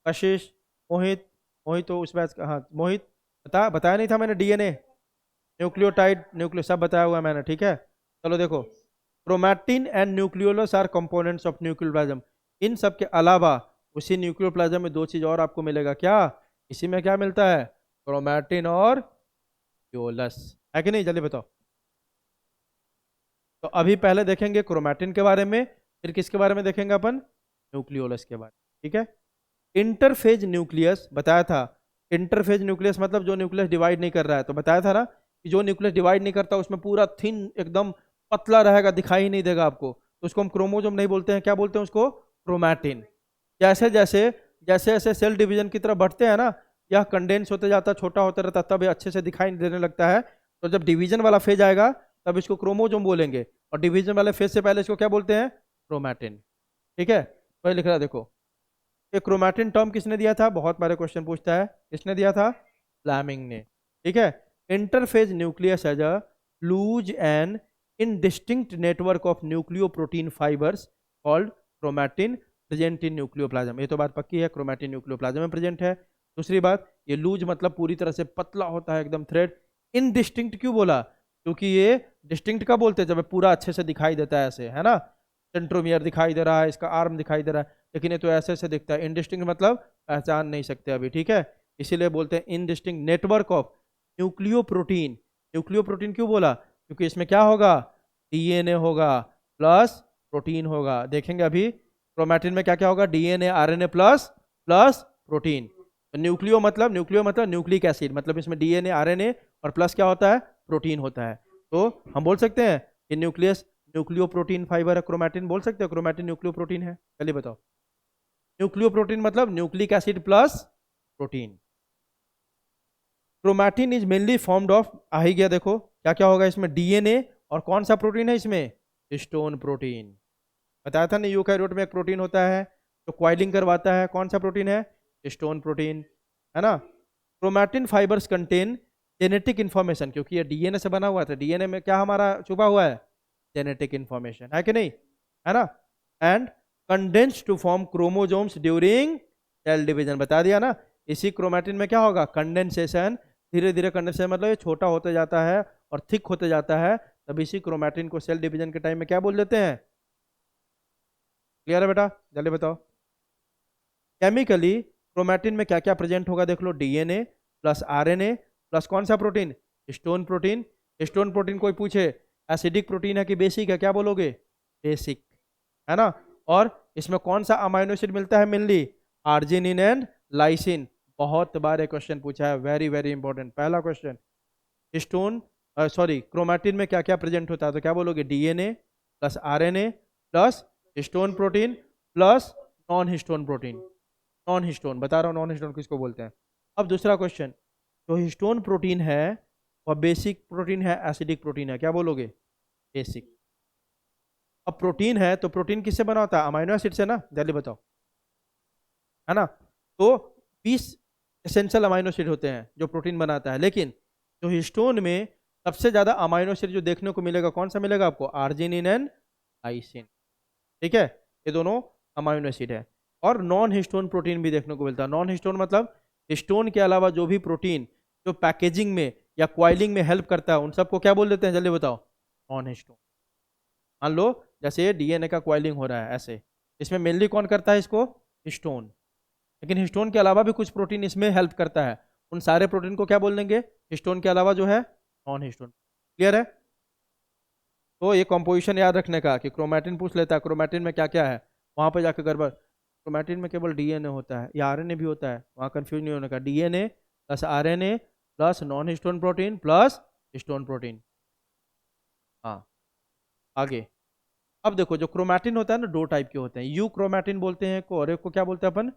कशिश, मोहित। मोहित तो उस बैच का, हाँ मोहित। बताया नहीं था मैंने, डीएनए, न्यूक्लियोटाइड, न्यूक्लियो सब बताया हुआ है मैंने, ठीक है। चलो देखो, chromatin and nucleolus are components of nucleoplasm. इन सब के अलावा उसी न्यूक्लियोप्लाज्म में दो चीज और आपको मिलेगा क्या? इसी में क्या मिलता है? क्रोमैटिन और न्यूक्लियोलस, है कि नहीं? जल्दी बताओ। तो अभी पहले देखेंगे क्रोमैटिन के बारे में, फिर किसके बारे में देखेंगे अपन? न्यूक्लियोलस के बारे में, ठीक है। इंटरफेज न्यूक्लियस बताया था। इंटरफेज न्यूक्लियस मतलब जो न्यूक्लियस डिवाइड नहीं कर रहा है, तो बताया था ना कि जो न्यूक्लियस डिवाइड नहीं करता उसमें पूरा थिन एकदम पतला रहेगा, दिखाई ही नहीं देगा आपको, तो उसको हम क्रोमोजोम नहीं बोलते हैं, क्या बोलते हैं उसको? क्रोमैटिन। जैसे जैसे जैसे जैसे सेल डिवीजन की तरफ बढ़ते हैं ना, यह कंडेंस होते जाता है, छोटा होता रहता है, तब ये अच्छे से दिखाई नहीं देने लगता है। तो जब डिवीजन वाला फेज आएगा तब इसको क्रोमोजोम बोलेंगे, और डिवीजन वाले फेज से पहले इसको क्या बोलते हैं? क्रोमैटिन। ठीक है, वही लिख रहा है देखो। ये क्रोमैटिन टर्म किसने दिया था? बहुत बारे क्वेश्चन पूछता है, किसने दिया था? फ्लेमिंग ने। ठीक है। Interphase nucleus as a loose and indistinct network of nucleoprotein fibres called chromatin present in nucleoplasm. ये तो बात पक्की है, क्रोमैटिन न्यूक्लियोप्लाज्म में प्रेजेंट है। दूसरी बात, ये लूज मतलब पूरी तरह से पतला होता है, एकदम थ्रेड। इनडिस्टिंक्ट क्यों बोला? क्योंकि ये डिस्टिंक्ट का बोलते हैं जब ये पूरा अच्छे से दिखाई देता है, ऐसे, है ना। सेंट्रोमियर दिखाई दे रहा है, इसका आर्म दिखाई दे रहा है, लेकिन ये तो ऐसे ऐसे दिखता है। इनडिस्टिंक्ट मतलब पहचान नहीं सकते अभी, ठीक है। इसीलिए बोलते हैं indistinct network of nucleoprotein. Nucleoprotein क्यों बोला? क्योंकि इसमें क्या होगा? डीएनए होगा प्लस प्रोटीन होगा। देखेंगे अभी क्रोमैटिन में क्या क्या होगा, DNA RNA plus plus protein. Nucleo मतलब न्यूक्लिक एसिड, मतलब इसमें डीएनए आरएनए और प्लस क्या होता है? प्रोटीन होता है। तो हम बोल सकते हैं कि न्यूक्लियस न्यूक्लियो प्रोटीन फाइबर है, क्रोमैटिन बोल सकते हो, क्रोमैटिन न्यूक्लियो प्रोटीन है। चलिए बताओ। न्यूक्लियो प्रोटीन मतलब nucleic acid plus protein. Chromatin is mainly formed of, आ ही गया देखो क्या क्या होगा इसमें, डीएनए और कौन सा प्रोटीन है इसमें? Histone protein. बताया था ना, यूकैरियोट में एक प्रोटीन होता है जो क्वाइलिंग करवाता है, कौन सा प्रोटीन है? हिस्टोन प्रोटीन, है ना। Chromatin fibres contain genetic information, क्योंकि ये डीएनए से बना हुआ था, डीएनए में क्या हमारा छुपा हुआ है? जेनेटिक इंफॉर्मेशन, है कि नहीं? है ना। And condense to form chromosomes during cell division, बता दिया ना। इसी क्रोमैटिन में क्या होगा? कंडेंसेशन। धीरे धीरे कंडेंसेशन मतलब ये छोटा होते जाता है और थिक होते जाता है, तब इसी क्रोमैटिन को सेल डिवीजन के टाइम में क्या बोल देते हैं? क्लियर है बेटा? जल्दी बताओ। केमिकली क्रोमैटिन में क्या क्या प्रेजेंट होगा देख लो, डीएनए प्लस आरएनए प्लस कौन सा protein? Histone protein. Histone protein कोई पूछे एसिडिक प्रोटीन है कि बेसिक है, क्या बोलोगे? बेसिक, है ना। और इसमें कौन सा अमाइनो एसिड मिलता है मेनली? Arginine and lysine. बहुत बार ये क्वेश्चन पूछा है, वेरी वेरी इंपॉर्टेंट, पहला क्वेश्चन। हिस्टोन सॉरी क्रोमैटिन में क्या क्या प्रेजेंट होता है, तो क्या बोलोगे? DNA plus RNA plus histone protein plus non histone protein. Non histone बता रहा हूँ, नॉन हिस्टोन किसको बोलते हैं। अब दूसरा क्वेश्चन, जो हिस्टोन प्रोटीन है वह बेसिक प्रोटीन है, एसिडिक प्रोटीन है, क्या बोलोगे? बेसिक। अब प्रोटीन है तो प्रोटीन किससे बना होता है? अमाइनो एसिड से ना, जल्दी बताओ, है ना। तो 20 एसेंशियल अमाइनो एसिड होते हैं जो प्रोटीन बनाता है, लेकिन जो हिस्टोन में सबसे ज्यादा अमाइनो एसिड जो देखने को मिलेगा, कौन सा मिलेगा आपको? Arginine and lysine. ठीक है, ये दोनों अमाइनो एसिड है। और नॉन हिस्टोन प्रोटीन भी देखने को मिलता है। नॉन हिस्टोन मतलब हिस्टोन के अलावा जो भी प्रोटीन जो पैकेजिंग में या क्वाइलिंग में हेल्प करता है, उन सबको क्या बोल देते हैं? जल्दी बताओ। Non histone. मान लो जैसे डीएनए का क्वाइलिंग हो रहा है ऐसे, इसमें मेनली कौन करता है इसको? हिस्टोन। लेकिन हिस्टोन के अलावा भी कुछ प्रोटीन इसमें हेल्प करता है, उन सारे प्रोटीन को क्या बोल देंगे? हिस्टोन के अलावा जो है नॉन हिस्टोन। क्लियर है? तो ये कॉम्पोजिशन याद रखने का कि क्रोमैटिन पूछ लेता है क्रोमैटिन में क्या क्या है, वहां पे जाकर गड़बड़। क्रोमैटिन में केवल डीएनए होता है या आरएनए भी होता है, वहां कंफ्यूज नहीं होने का। DNA plus RNA plus non histone protein plus histone protein. हाँ, आगे। अब देखो, जो क्रोमैटिन होता है ना, दो टाइप के होते हैं, यू क्रोमैटिन बोलते हैं को, और एक को क्या बोलते हैं अपन?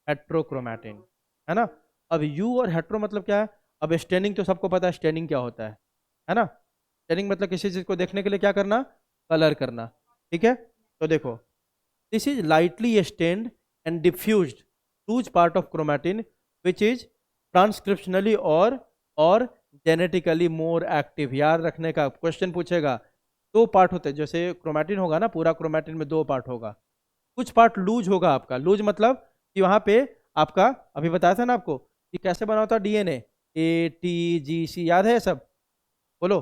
हेट्रोक्रोमैटिन, है ना। अब यू और हेट्रो मतलब क्या है? अब स्टेनिंग तो सबको पता है, स्टेनिंग क्या होता है ना। स्टेनिंग मतलब किसी चीज को देखने के लिए क्या करना? कलर करना। ठीक है, तो देखो this is lightly stained and diffused loose part of chromatin which is transcriptionally और जेनेटिकली मोर एक्टिव। याद रखने का क्वेश्चन पूछेगा, दो पार्ट होते हैं, जैसे क्रोमैटिन होगा ना, पूरा क्रोमैटिन में दो पार्ट होगा, कुछ पार्ट लूज होगा आपका। लूज मतलब कि वहाँ पे आपका, अभी बताया था ना आपको कि कैसे बना होता है डीएनए, ATGC, याद है सब, बोलो,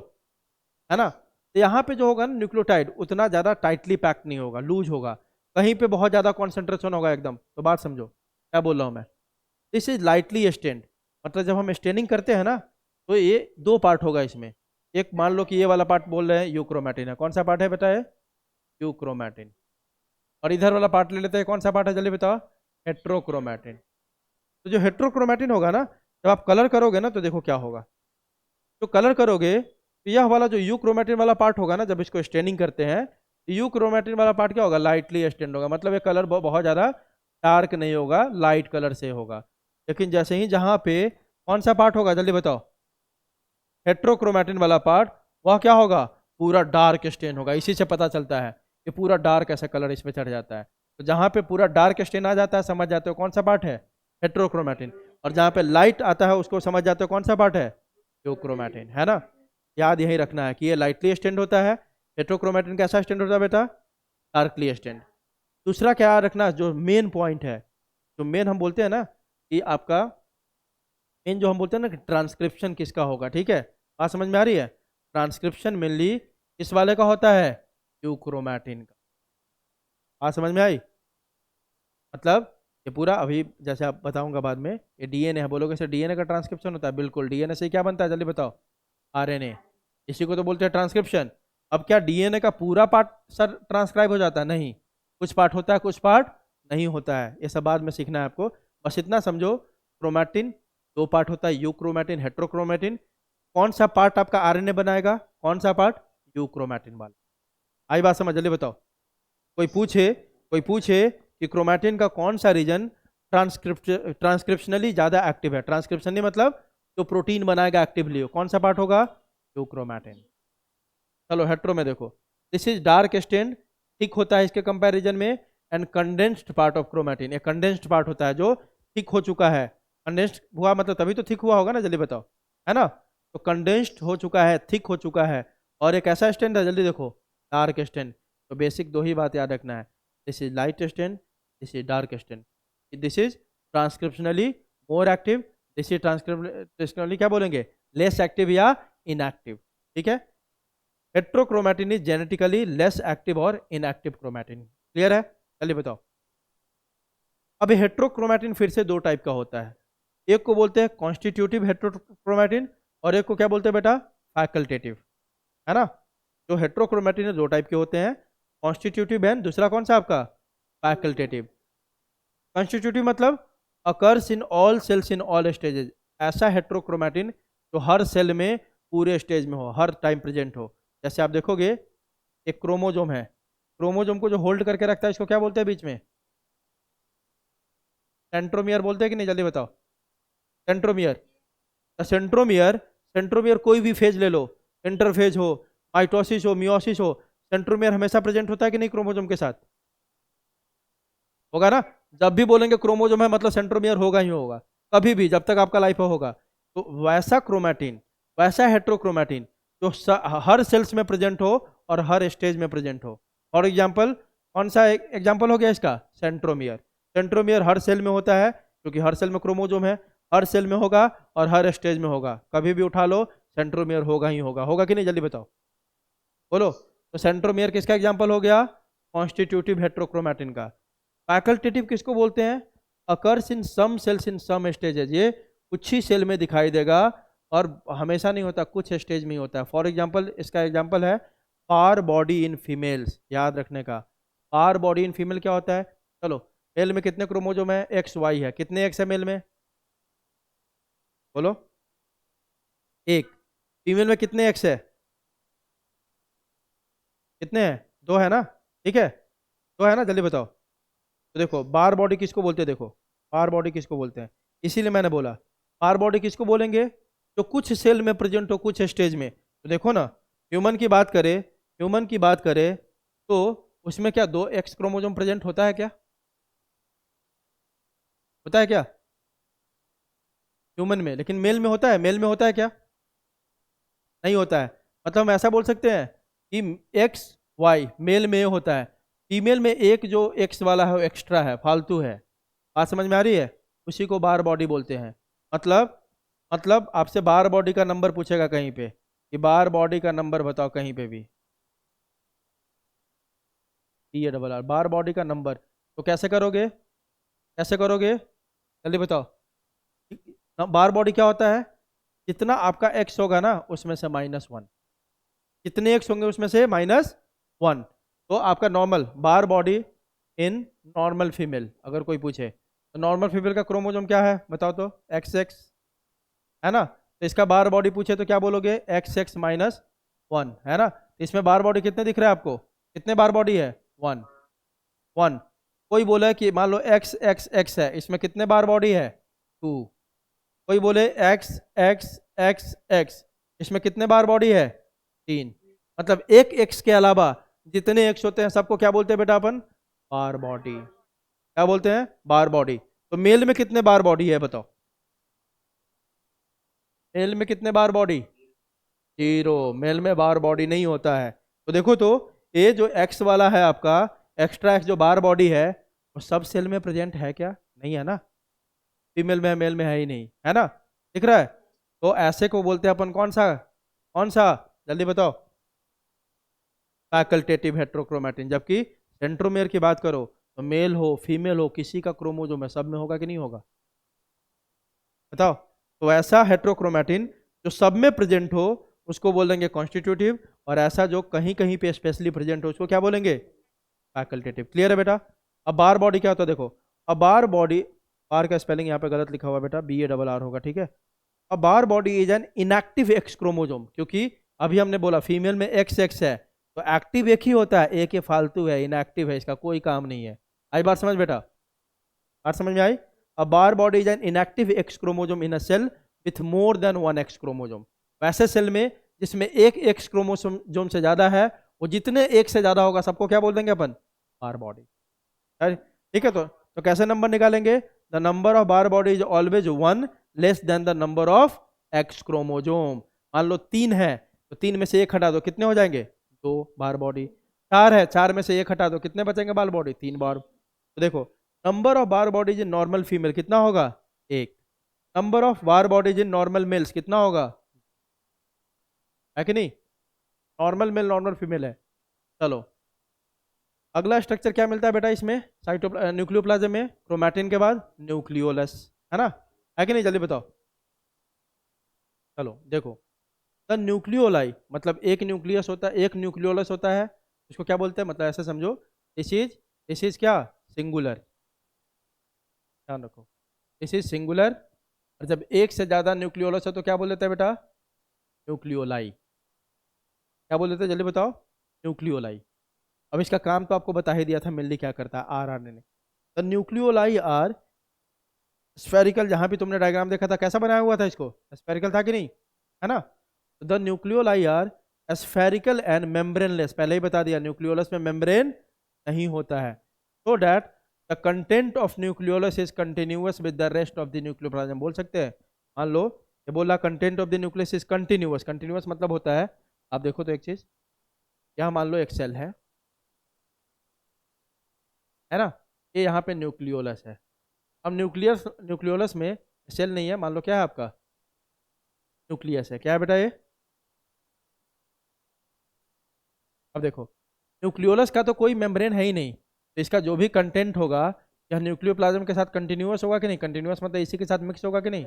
है ना। तो यहाँ पे जो होगा ना न्यूक्लियोटाइड उतना ज़्यादा टाइटली पैक नहीं होगा, लूज होगा, कहीं पे बहुत ज़्यादा कॉन्सेंट्रेशन होगा एकदम। तो बात समझो क्या बोल रहा हूँ मैं। दिस इज लाइटली स्टेन्ड, मतलब जब हम स्टेनिंग करते हैं ना तो ये दो पार्ट होगा इसमें। एक मान लो कि ये वाला पार्ट बोल रहे हैं यूक्रोमैटिन है, कौन सा पार्ट है बेटा है, यूक्रोमैटिन। और इधर वाला पार्ट ले लेते हैं, कौन सा पार्ट है जल्दी बताओ, हेट्रोक्रोमैटिन। तो जो हेट्रोक्रोमैटिन होगा ना, जब आप कलर करोगे ना तो देखो क्या होगा, जो कलर करोगे तो यह वाला जो यूक्रोमैटिन वाला पार्ट होगा ना, जब इसको स्टेनिंग करते हैं, यूक्रोमैटिन वाला पार्ट क्या होगा, लाइटली स्टेंड होगा, मतलब ये कलर बहुत ज़्यादा डार्क नहीं होगा, लाइट कलर से होगा। लेकिन जैसे ही जहाँ पे कौन सा पार्ट होगा जल्दी बताओ, हेट्रोक्रोमैटिन वाला पार्ट, वह क्या होगा, पूरा डार्क स्टेन होगा। इसी से पता चलता है कि पूरा डार्क ऐसा कलर इसमें चढ़ जाता है। तो जहाँ पे पूरा डार्क स्टेन आ जाता है समझ जाते हो कौन सा पार्ट है, हेट्रोक्रोमैटिन। और जहाँ पे लाइट आता है उसको समझ जाते हो कौन सा पार्ट है, यूक्रोमैटिन, है ना। याद यही रखना है कि ये लाइटली स्टेंड होता है, हेट्रोक्रोमैटिन कैसा स्टेंड होता है बेटा, डार्कली स्टेंड। दूसरा क्या रखना, जो मेन पॉइंट है, जो मेन हम बोलते हैं ना कि आपका मेन जो हम बोलते हैं ना कि ट्रांसक्रिप्शन किसका होगा, ठीक है, बात समझ में आ रही है। ट्रांसक्रिप्शन मेनली किस वाले का होता है, यूक्रोमैटिन का। बात समझ में आई, मतलब ये पूरा अभी जैसे आप बताऊंगा बाद में, ये डीएनए है, बोलोगे सर डीएनए का ट्रांसक्रिप्शन होता है, बिल्कुल डीएनए से क्या बनता है जल्दी बताओ, आरएनए, इसी को तो बोलते हैं ट्रांसक्रिप्शन। अब क्या डीएनए का पूरा पार्ट सर ट्रांसक्राइब हो जाता है, नहीं, कुछ पार्ट होता है कुछ पार्ट नहीं होता है, ये सब बाद में सीखना है आपको। बस इतना समझो, क्रोमैटिन दो पार्ट होता है, यूक्रोमैटिन हेट्रोक्रोमैटिन। कौन सा पार्ट आपका आरएनए बनाएगा, कौन सा पार्ट, यूक्रोमैटिन वाला। आई बात समझ, जल्दी बताओ। कोई पूछे कि क्रोमैटिन का कौन सा रीजन ट्रांसक्रिप्शनली ज्यादा एक्टिव है, ट्रांसक्रिप्शनली मतलब जो प्रोटीन बनाएगा एक्टिवली, कौन सा पार्ट होगा, यूक्रोमैटिन। चलो हेट्रो में देखो, this is dark stained, thick होता है इसके कंपैरिजन में, and condensed part of chromatin, एक कंडेंस्ड पार्ट होता है जो थिक हो चुका है। कंडेंस्ड हुआ मतलब तभी तो थिक हुआ होगा ना, जल्दी बताओ, है ना। तो कंडेंस्ड हो चुका है, थिक हो चुका है। और एक ऐसा स्टेंड है, जल्दी देखो, डार्क स्टेंड। तो बेसिक दो ही बात याद रखना है, this is light stand, this is dark stand. This is transcriptionally more active, this is transcriptionally क्या बोलेंगे, लेस एक्टिव या इनएक्टिव, ठीक है। Heterochromatin is genetically less active और इनएक्टिव क्रोमैटिन। क्लियर है, चलिए बताओ। अब हेट्रोक्रोमैटिन फिर से दो टाइप का होता है, एक को बोलते हैं कॉन्स्टिट्यूटिव हेट्रोक्रोमैटिन और एक को क्या बोलते हैं बेटा, फैकल्टेटिव, है ना। जो हेट्रोक्रोमैटिन है दो टाइप के होते हैं, कॉन्स्टिट्यूटिव एंड दूसरा कौन सा आपका, फैकल्टेटिव। कॉन्स्टिट्यूटिव मतलब occurs in all cells in all stages, ऐसा हेट्रोक्रोमैटिन जो हर सेल में पूरे स्टेज में हो, हर टाइम प्रेजेंट हो। जैसे आप देखोगे एक क्रोमोजोम है, क्रोमोजोम को जो होल्ड करके रखता है इसको क्या बोलते हैं बीच में, सेंट्रोमियर बोलते हैं कि नहीं, जल्दी बताओ, सेंट्रोमियर। सेंट्रोमियर, सेंट्रोमियर कोई भी फेज ले लो, इंटरफेज हो, माइटोसिस हो, मियोसिस हो, सेंट्रोमियर हमेशा प्रेजेंट होता है कि नहीं क्रोमोजोम के साथ, होगा ना। जब भी बोलेंगे क्रोमोजोम है मतलब सेंट्रोमियर होगा ही होगा, कभी भी जब तक आपका लाइफ होगा। तो वैसा क्रोमैटिन, वैसा हेट्रोक्रोमैटिन जो हर सेल्स में प्रेजेंट हो और हर स्टेज में प्रेजेंट हो। फॉर एग्जाम्पल, कौन सा एग्जाम्पल हो गया इसका, सेंट्रोमियर। सेंट्रोमियर हर सेल में होता है क्योंकि हर सेल में क्रोमोजोम है, हर सेल में होगा और हर स्टेज में होगा, कभी भी उठा लो सेंट्रोमियर होगा ही होगा, होगा कि नहीं जल्दी बताओ, बोलो। तो सेंट्रोमियर किसका एग्जाम्पल हो गया, कॉन्स्टिट्यूटिव हेट्रोक्रोमैटिन का। फैकल्टेटिव किसको बोलते हैं, occurs in some cells in some stages, ये कुछ ही सेल में दिखाई देगा और हमेशा नहीं होता, कुछ स्टेज में ही होता है। फॉर एग्जांपल, इसका एग्जांपल है पार बॉडी इन फीमेल्स, याद रखने का। पार बॉडी इन फीमेल क्या होता है, चलो मेल में कितने क्रोमोजोम है, एक्स वाई है, कितने एक्स है मेल में, बोलो, एक। फीमेल में कितने एक्स है, कितने हैं, दो है ना, ठीक है, दो है ना, जल्दी बताओ। तो देखो बार बॉडी किसको बोलते हैं, देखो बार बॉडी किसको बोलते हैं, इसीलिए मैंने बोला बार बॉडी किसको बोलेंगे, जो कुछ सेल में प्रेजेंट हो कुछ स्टेज में। तो देखो ना, ह्यूमन की बात करें, ह्यूमन की बात करें तो उसमें क्या 2 एक्स क्रोमोजोम प्रेजेंट होता है क्या? होता है क्या ह्यूमन में? लेकिन मेल में होता है? मेल में होता है क्या? नहीं होता है। मतलब हम ऐसा बोल सकते हैं कि एक्स वाई मेल में होता है, फीमेल में एक जो एक्स वाला है वो एक्स्ट्रा है, फालतू है। बात समझ में आ रही है? उसी को बार बॉडी बोलते हैं। मतलब आपसे बार बॉडी का नंबर पूछेगा कहीं पे कि बार बॉडी का नंबर बताओ, कहीं पे भी ये डबल आर बार बॉडी का नंबर, तो कैसे करोगे? कैसे करोगे जल्दी बताओ। बार बॉडी क्या होता है? जितना आपका एक्स होगा ना उसमें से -1, कितने एक्स होंगे उसमें से -1, तो आपका normal bar body in normal female अगर कोई पूछे तो नॉर्मल फीमेल का क्रोमोजोम क्या है बताओ तो? XX है ना? तो इसका बार बॉडी पूछे तो क्या बोलोगे? XX-1 है ना? तो इसमें बार बॉडी कितने दिख रहे हैं आपको? कितने बार बॉडी है? 1 1। कोई बोले कि मान लो XXX है, इसमें कितने बार बॉडी है? 2। कोई बोले XXXX, इसमें कितने बार बॉडी है? 3। मतलब एक एक्स के अलावा जितने एक्स होते हैं सबको क्या बोलते हैं बेटा अपन? बार बॉडी। क्या बोलते हैं? बार बॉडी। तो मेल में कितने बार बॉडी है बताओ? मेल में कितने बार बॉडी? 0। मेल में बार बॉडी नहीं होता है। तो देखो तो ये जो एक्स वाला है आपका एक्स्ट्रा एक्स जो बार बॉडी है वो सब सेल में प्रेजेंट है क्या? नहीं है ना। फीमेल में है, मेल में है ही नहीं, है ना? दिख रहा है? तो ऐसे को बोलते हैं अपन कौन सा? कौन सा जल्दी बताओ? Facultative heterochromatin. जबकि सेंट्रोमेयर की बात करो तो मेल हो फीमेल हो किसी का क्रोमोजोम है, सब में होगा कि नहीं होगा? बताओ। तो ऐसा हेट्रोक्रोमैटिन जो सब में प्रेजेंट हो उसको बोलेंगे कॉन्स्टिट्यूटिव, और ऐसा जो कहीं कहीं पे स्पेशली प्रेजेंट हो उसको क्या बोलेंगे? फैकल्टेटिव। क्लियर है बेटा? अब बार बॉडी क्या होता है देखो। अब बार बॉडी, बार का स्पेलिंग यहाँ पे गलत लिखा हुआ है बेटा, BARR होगा, ठीक है? अब Barr body is an inactive X chromosome, क्योंकि अभी हमने बोला फीमेल में XX है तो एक्टिव एक ही होता है, एक ये फालतू है, इनएक्टिव है, इसका कोई काम नहीं है। आई बात समझ बेटा? बात समझ में आई? A Barr body is an inactive X chromosome in a cell with more than 1 X chromosome. वैसे सेल में जिसमें एक एक्स क्रोमोसोम से ज्यादा है, वो जितने एक से ज्यादा होगा सबको क्या बोल देंगे अपन? बार बॉडी। ठीक है? तो कैसे नंबर निकालेंगे? The number of bar body is always 1 less than the number of x chromosome. मान लो 3 है तो 3 में से 1 हटा दो, कितने हो जाएंगे? 2 बार बॉडी। 4 है, 4 में से 1 हटा दो, कितने बचेंगे बार बॉडी? 3 बार। तो देखो number of Barr bodies in normal female कितना होगा? 1। Number of Barr bodies in normal males कितना होगा? है कि नहीं? नॉर्मल मेल नॉर्मल फीमेल है। चलो अगला स्ट्रक्चर क्या मिलता है बेटा इसमें? न्यूक्लियोप्लाज्म में क्रोमैटिन के बाद न्यूक्लियोलस, है ना? है कि नहीं? जल्दी बताओ। चलो देखो, द न्यूक्लियोलाई मतलब एक न्यूक्लियस होता है, एक न्यूक्लियोलस होता है। इसको क्या बोलते हैं? मतलब ऐसे समझो, दिस इज क्या? सिंगुलर। ध्यान रखो, दिस इज सिंगुलर। और जब एक से ज्यादा न्यूक्लियोलस है तो क्या बोल देते हैं बेटा? न्यूक्लियोलाई। क्या बोल देते हैं जल्दी बताओ? न्यूक्लियोलाई। अब इसका काम तो आपको बता ही दिया था, मिलनी क्या करता है, RNA ने। The nucleoli are spherical. जहां भी तुमने डायग्राम देखा था कैसा बनाया हुआ था, इसको स्फेरिकल था कि नहीं? है ना? The nucleoli are spherical and membraneless. पहले ही बता दिया न्यूक्लियोलस में मेम्ब्रेन नहीं होता है। So that the content of nucleolus is continuous with the rest of the nucleoplasm. बोल सकते हैं, मान लो ये बोला content of the nucleus is continuous. Continuous मतलब होता है, आप देखो तो एक चीज, यहाँ मान लो एक सेल है ना? ये यहाँ पे न्यूक्लियोलस है। अब न्यूक्लियोलस में सेल नहीं है, मान लो क्या है आपका? न्यूक्लियस है। क्या है बेटा ये? अब देखो न्यूक्लियोलस का तो कोई मेम्ब्रेन है ही नहीं, तो इसका जो भी कंटेंट होगा यह न्यूक्लियोप्लाज्म के साथ कंटिन्यूअस होगा कि नहीं? कंटिन्यूअस मतलब इसी के साथ मिक्स होगा कि नहीं?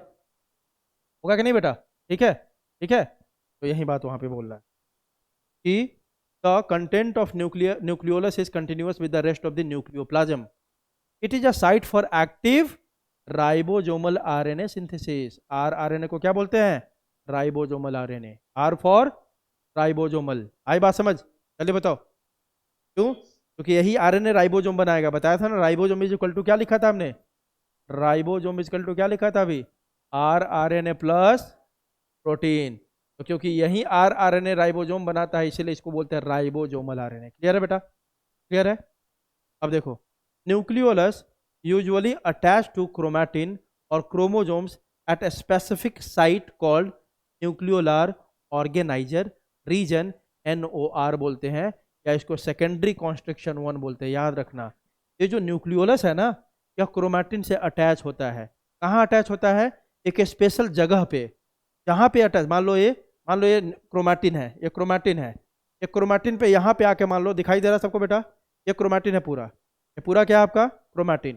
होगा कि नहीं बेटा? ठीक है, ठीक है। तो यही बात वहां पे बोल रहा है कि the content of nucleolus is continuous with the rest of the nucleoplasm. It is a site for active ribosomal RNA synthesis. RNA को क्या बोलते हैं? Ribosomal RNA। R for ribosomal. आई बात समझ? चलिए बताओ क्यों? क्योंकि यही RNA राइबोजोम बनाएगा। बताया था ना, राइबोजोम इज इक्वल टू क्या लिखा था हमने? राइबोजोम इज इक्वल टू क्या लिखा था अभी? RNA plus protein. तो क्योंकि यही RNA राइबोजोम बनाता है, इसीलिए इसको बोलते हैं राइबोजोमल RNA। क्लियर है बेटा? क्लियर है? अब देखो, nucleolus usually attach to chromatin और chromosomes at a specific site called nucleolar organiser region, NOR बोलते हैं, या इसको सेकेंडरी कॉन्स्ट्रिक्शन 1 बोलते हैं। याद रखना, ये जो न्यूक्लियोलस है ना, यह क्रोमैटिन से अटैच होता है। कहाँ अटैच होता है? एक स्पेशल जगह पे, जहाँ पे अटैच, मान लो ये क्रोमैटिन है, ये क्रोमैटिन है, ये क्रोमैटिन पे यहाँ पे आके, मान लो दिखाई दे रहा है सबको बेटा, ये क्रोमैटिन है पूरा, ये पूरा क्या है आपका क्रोमैटिन।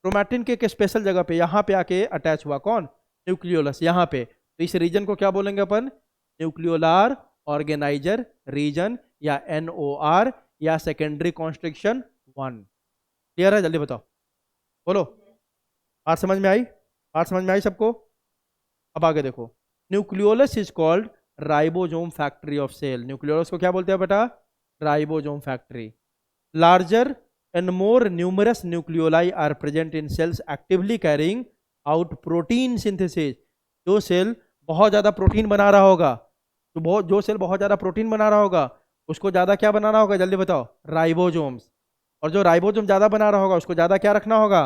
क्रोमैटिन के एक स्पेशल जगह पे यहाँ पे आके अटैच हुआ, कौन? न्यूक्लियोलस, यहाँ पे। तो इस रीजन को क्या बोलेंगे अपन? न्यूक्लियोलार ऑर्गेनाइजर रीजन, या NOR, या सेकेंडरी कॉन्स्ट्रिक्शन 1। क्लियर है? जल्दी बताओ, बोलो। बात समझ में आई? बात समझ में आई सबको? अब आगे देखो, nucleolus is called ribosome factory of cell. Nucleolus को क्या बोलते हैं बेटा? Ribosome factory. Larger and more numerous nucleoli are present in cells actively carrying out protein synthesis। जो सेल बहुत ज़्यादा प्रोटीन बना रहा होगा, जो सेल बहुत ज़्यादा प्रोटीन बना रहा होगा, उसको ज़्यादा क्या बनाना होगा? जल्दी बताओ, राइबोसोम्स। और जो राइबोसोम ज़्यादा बना रहा होगा, उसको ज़्यादा क्या रखना होगा?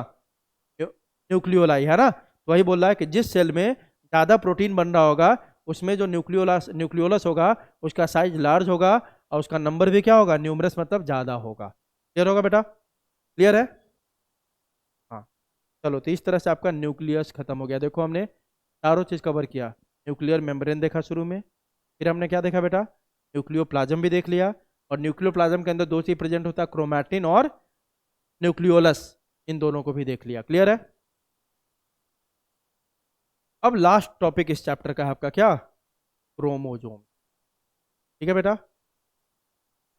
न्यूक्लियोलाई, है ना? तो वही बोल रहा है कि जिस सेल में ज़्यादा प्रोटीन बन रहा होगा, उसमें जो न्यूक्लियोलस होगा, उसका साइज लार्ज होगा, और उसका नंबर भी क्या होगा? न्यूमरस, मतलब ज़्यादा होगा। क्लियर होगा बेटा? क्लियर है? हाँ, चलो, तो इस तरह से आपका न्यूक्लियस खत्म हो गया। देखो, हमने चारों चीज़ कवर किया। न्यूक्लियर मेम्ब्रेन देखा शुरू में, फिर हमने क्या देखा बेटा? न्यूक्लियोप्लाज्म भी देख लिया। और न्यूक्लियोप्लाज्म के अंदर दो चीज प्रेजेंट होता है, क्रोमैटिन और न्यूक्लियोलस, इन दोनों को भी देख लिया। क्लियर है? अब लास्ट टॉपिक इस चैप्टर का है आपका क्या? क्रोमोजोम। ठीक है बेटा?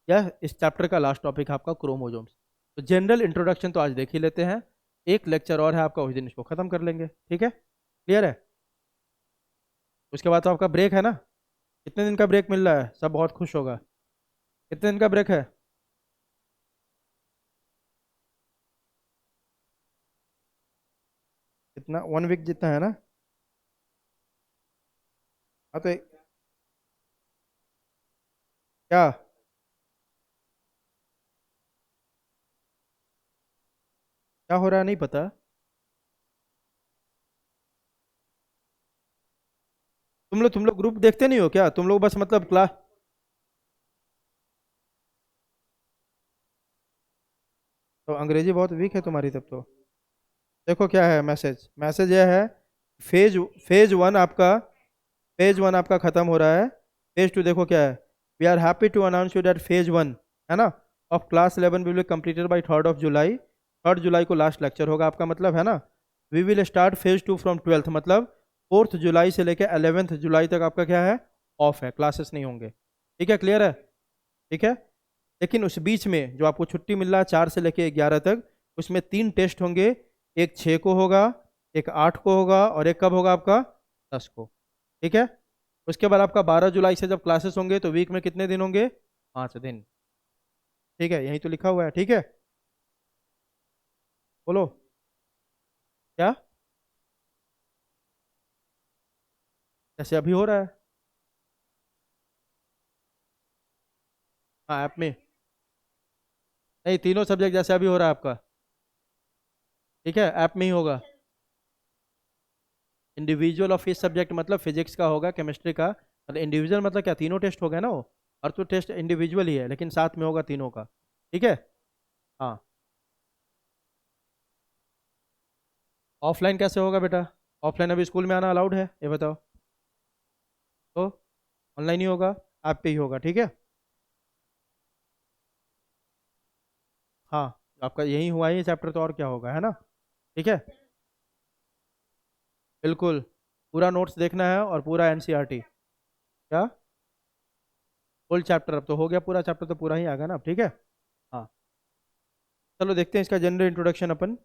यह इस चैप्टर का लास्ट टॉपिक है आपका क्रोमोजोम्स। तो जनरल इंट्रोडक्शन तो आज देख ही लेते हैं, एक लेक्चर और है आपका, उस दिन इसको खत्म कर लेंगे। ठीक है? क्लियर है? उसके बाद तो आपका ब्रेक है ना? कितने दिन का ब्रेक मिल रहा है? सब बहुत खुश होगा। कितने दिन का ब्रेक है? कितना? 1 वीक जितना है ना? हाँ तो क्या क्या हो रहा है नहीं पता? तुम लोग ग्रुप देखते नहीं हो क्या? तुम लोग बस मतलब क्लास। तो अंग्रेजी बहुत वीक है तुम्हारी तब तो। देखो क्या है मैसेज, मैसेज यह है, फेज फेज वन आपका फेज वन आपका खत्म हो रहा है। फेज टू देखो क्या है, we are happy to announce you that phase one, है ना, of class 11 will be completed by 3rd of July। 3rd July को लास्ट लेक्चर होगा आपका, मतलब है ना। We will start phase two from 12th, मतलब 4th July से लेकर 11th July तक आपका क्या है? ऑफ है, क्लासेस नहीं होंगे। ठीक है? क्लियर है? ठीक है। लेकिन उस बीच में जो आपको छुट्टी मिल रहा है 4 से लेकर 11 तक, उसमें 3 टेस्ट होंगे। एक 6 को होगा, एक 8 को होगा, और एक कब होगा आपका? 10 को। ठीक है? उसके बाद आपका 12 जुलाई से जब क्लासेस होंगे, तो वीक में कितने दिन होंगे? 5 दिन। ठीक है? यही तो लिखा हुआ है। ठीक है? बोलो क्या? जैसे अभी हो रहा है। हाँ, ऐप में। नहीं, तीनों सब्जेक्ट जैसे अभी हो रहा है आपका। ठीक है? ऐप में ही होगा। इंडिविजुअल ऑफ इस सब्जेक्ट मतलब फिजिक्स का होगा, केमिस्ट्री का, मतलब इंडिविजुअल मतलब क्या, तीनों टेस्ट हो गए ना वो। और तो टेस्ट इंडिविजुअल ही है, लेकिन साथ में होगा तीनों का। ठीक है? हाँ। ऑफलाइन कैसे होगा बेटा? ऑफलाइन अभी स्कूल में आना अलाउड है, ये बताओ तो? ऑनलाइन ही होगा, ऐप पे ही होगा। ठीक है? हाँ, आपका यही हुआ है चैप्टर, तो और क्या होगा, है ना? ठीक है? बिल्कुल, पूरा नोट्स देखना है और पूरा NCERT। क्या? फुल चैप्टर अब तो हो गया, पूरा चैप्टर तो पूरा ही आ गया ना अब। ठीक है? हाँ, चलो देखते हैं इसका जनरल इंट्रोडक्शन अपन।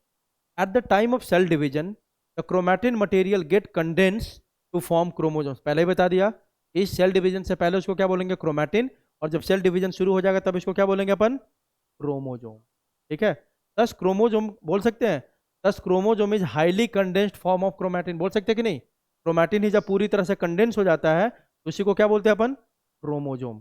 At the time of cell division, the chromatin material get condense to form chromosomes. पहले ही बता दिया, इस सेल डिवीजन से पहले उसको क्या बोलेंगे? क्रोमैटिन। और जब सेल डिवीजन शुरू हो जाएगा, तब इसको क्या बोलेंगे अपन? क्रोमोजोम। ठीक है? 10 क्रोमोजोम बोल सकते हैं। 10 chromosome is highly condensed form of chromatin, बोल सकते हैं कि नहीं? क्रोमैटिन ही जब पूरी तरह से कंडेंस हो जाता है, तो उसी को क्या बोलते हैं अपन? क्रोमोजोम।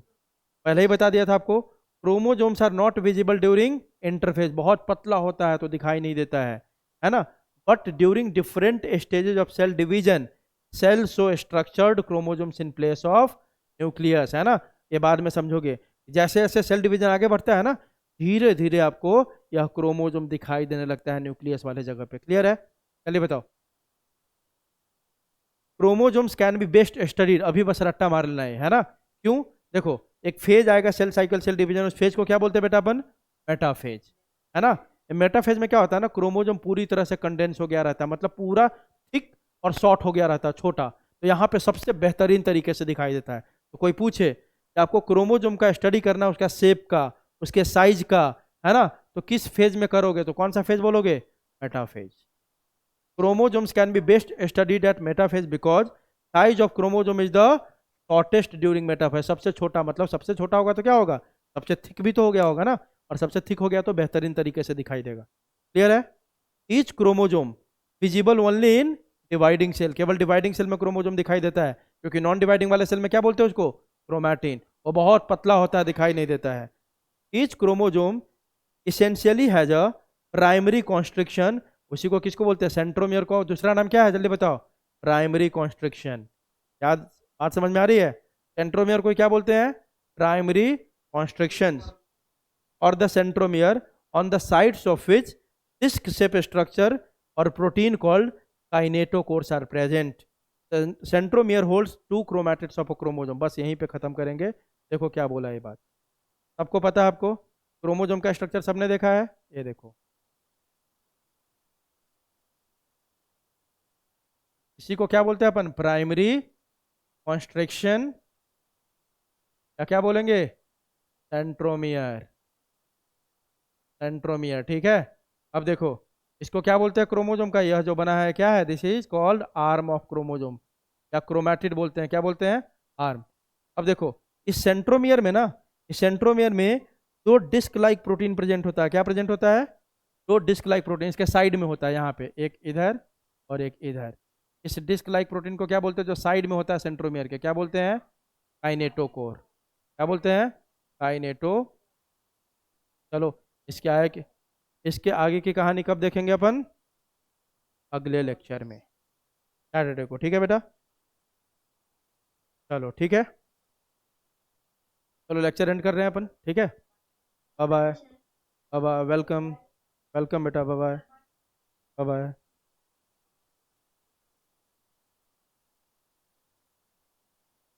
पहले ही बता दिया था आपको, chromosomes are not visible during interphase, बहुत पतला होता है तो दिखाई नहीं देता है ना। But during different stages of cell division cell show structured chromosomes in place of nucleus, है ना। ये बाद में समझोगे, जैसे जैसे सेल डिवीजन आगे बढ़ता है ना, धीरे धीरे आपको यह क्रोमोजोम दिखाई देने लगता है न्यूक्लियस वाले जगह पे। क्लियर है? चलिए बताओ। Chromosomes can be best studied, अभी बस रट्टा मार लेना है ना। क्यों? देखो, एक फेज आएगा सेल साइकिल सेल डिवीजन, उस फेज को क्या बोलते हैं बेटा अपन? मेटाफेज, है ना। मेटाफेज में क्या होता है ना, क्रोमोजोम पूरी तरह से कंडेंस हो गया रहता है, मतलब पूरा थिक और शॉर्ट हो गया रहता है, छोटा। तो यहाँ पे सबसे बेहतरीन तरीके से दिखाई देता है। तो कोई पूछे कि आपको क्रोमोजोम का स्टडी करना है, उसका शेप का, उसके साइज का, है ना, तो किस फेज में करोगे, तो कौन सा फेज बोलोगे? Metaphase. Chromosomes can be best studied at metaphase because size of chromosome is the shortest during metaphase। सबसे छोटा मतलब सबसे छोटा होगा तो क्या होगा? सबसे थिक भी तो हो गया होगा ना, और सबसे थिक हो गया तो बेहतरीन तरीके से दिखाई देगा। क्लियर है? Each chromosome visible only in dividing cell, केवल डिवाइडिंग सेल में क्रोमोजोम दिखाई देता है, क्योंकि नॉन डिवाइडिंग वाले सेल में क्या बोलते हैं उसको? क्रोमैटिन। वो बहुत पतला होता है, दिखाई नहीं देता है। Each chromosome essentially has a primary constriction, उसी को किसको बोलते हैं? सेंट्रोमियर को। दूसरा नाम क्या है जल्दी बताओ? Primary constriction. याद, बात समझ में आ रही है? सेंट्रोमियर को क्या बोलते हैं? Primary constriction. और the centromere on the sides of which disc shape structure और protein called kinetochores are present. Centromere holds two chromatids of a chromosome. बस यहीं पे खत्म करेंगे। देखो क्या बोला ये बात, सबको पता है? आपको क्रोमोजोम का स्ट्रक्चर सबने देखा है? ये देखो, इसी को क्या बोलते हैं अपन? प्राइमरी कॉन्स्ट्रिक्शन, या क्या बोलेंगे? सेंट्रोमियर। सेंट्रोमियर, ठीक है। अब देखो, इसको क्या बोलते हैं? क्रोमोजोम का यह जो बना है क्या है? This is called arm of chromosome, या क्रोमैटिड बोलते हैं। क्या बोलते हैं? आर्म। अब देखो, इस सेंट्रोमियर में ना, इस सेंट्रोमियर में दो डिस्क लाइक प्रोटीन प्रेजेंट होता है। क्या प्रेजेंट होता है? दो डिस्क लाइक प्रोटीन इसके साइड में होता है, यहाँ पे एक इधर और एक इधर। इस डिस्क लाइक प्रोटीन को क्या बोलते हैं? जो साइड में होता है सेंट्रोमियर के, क्या बोलते हैं? काइनेटोकोर। क्या बोलते हैं? काइनेटो। चलो, इसके आगे, इसके आगे की कहानी कब देखेंगे अपन? अगले लेक्चर में, सैटरडे को। ठीक है बेटा? चलो ठीक है, चलो लेक्चर एंड कर रहे हैं अपन। ठीक है, bye bye. Bye bye, welcome. Welcome बेटा, बाय बाय। Bye bye.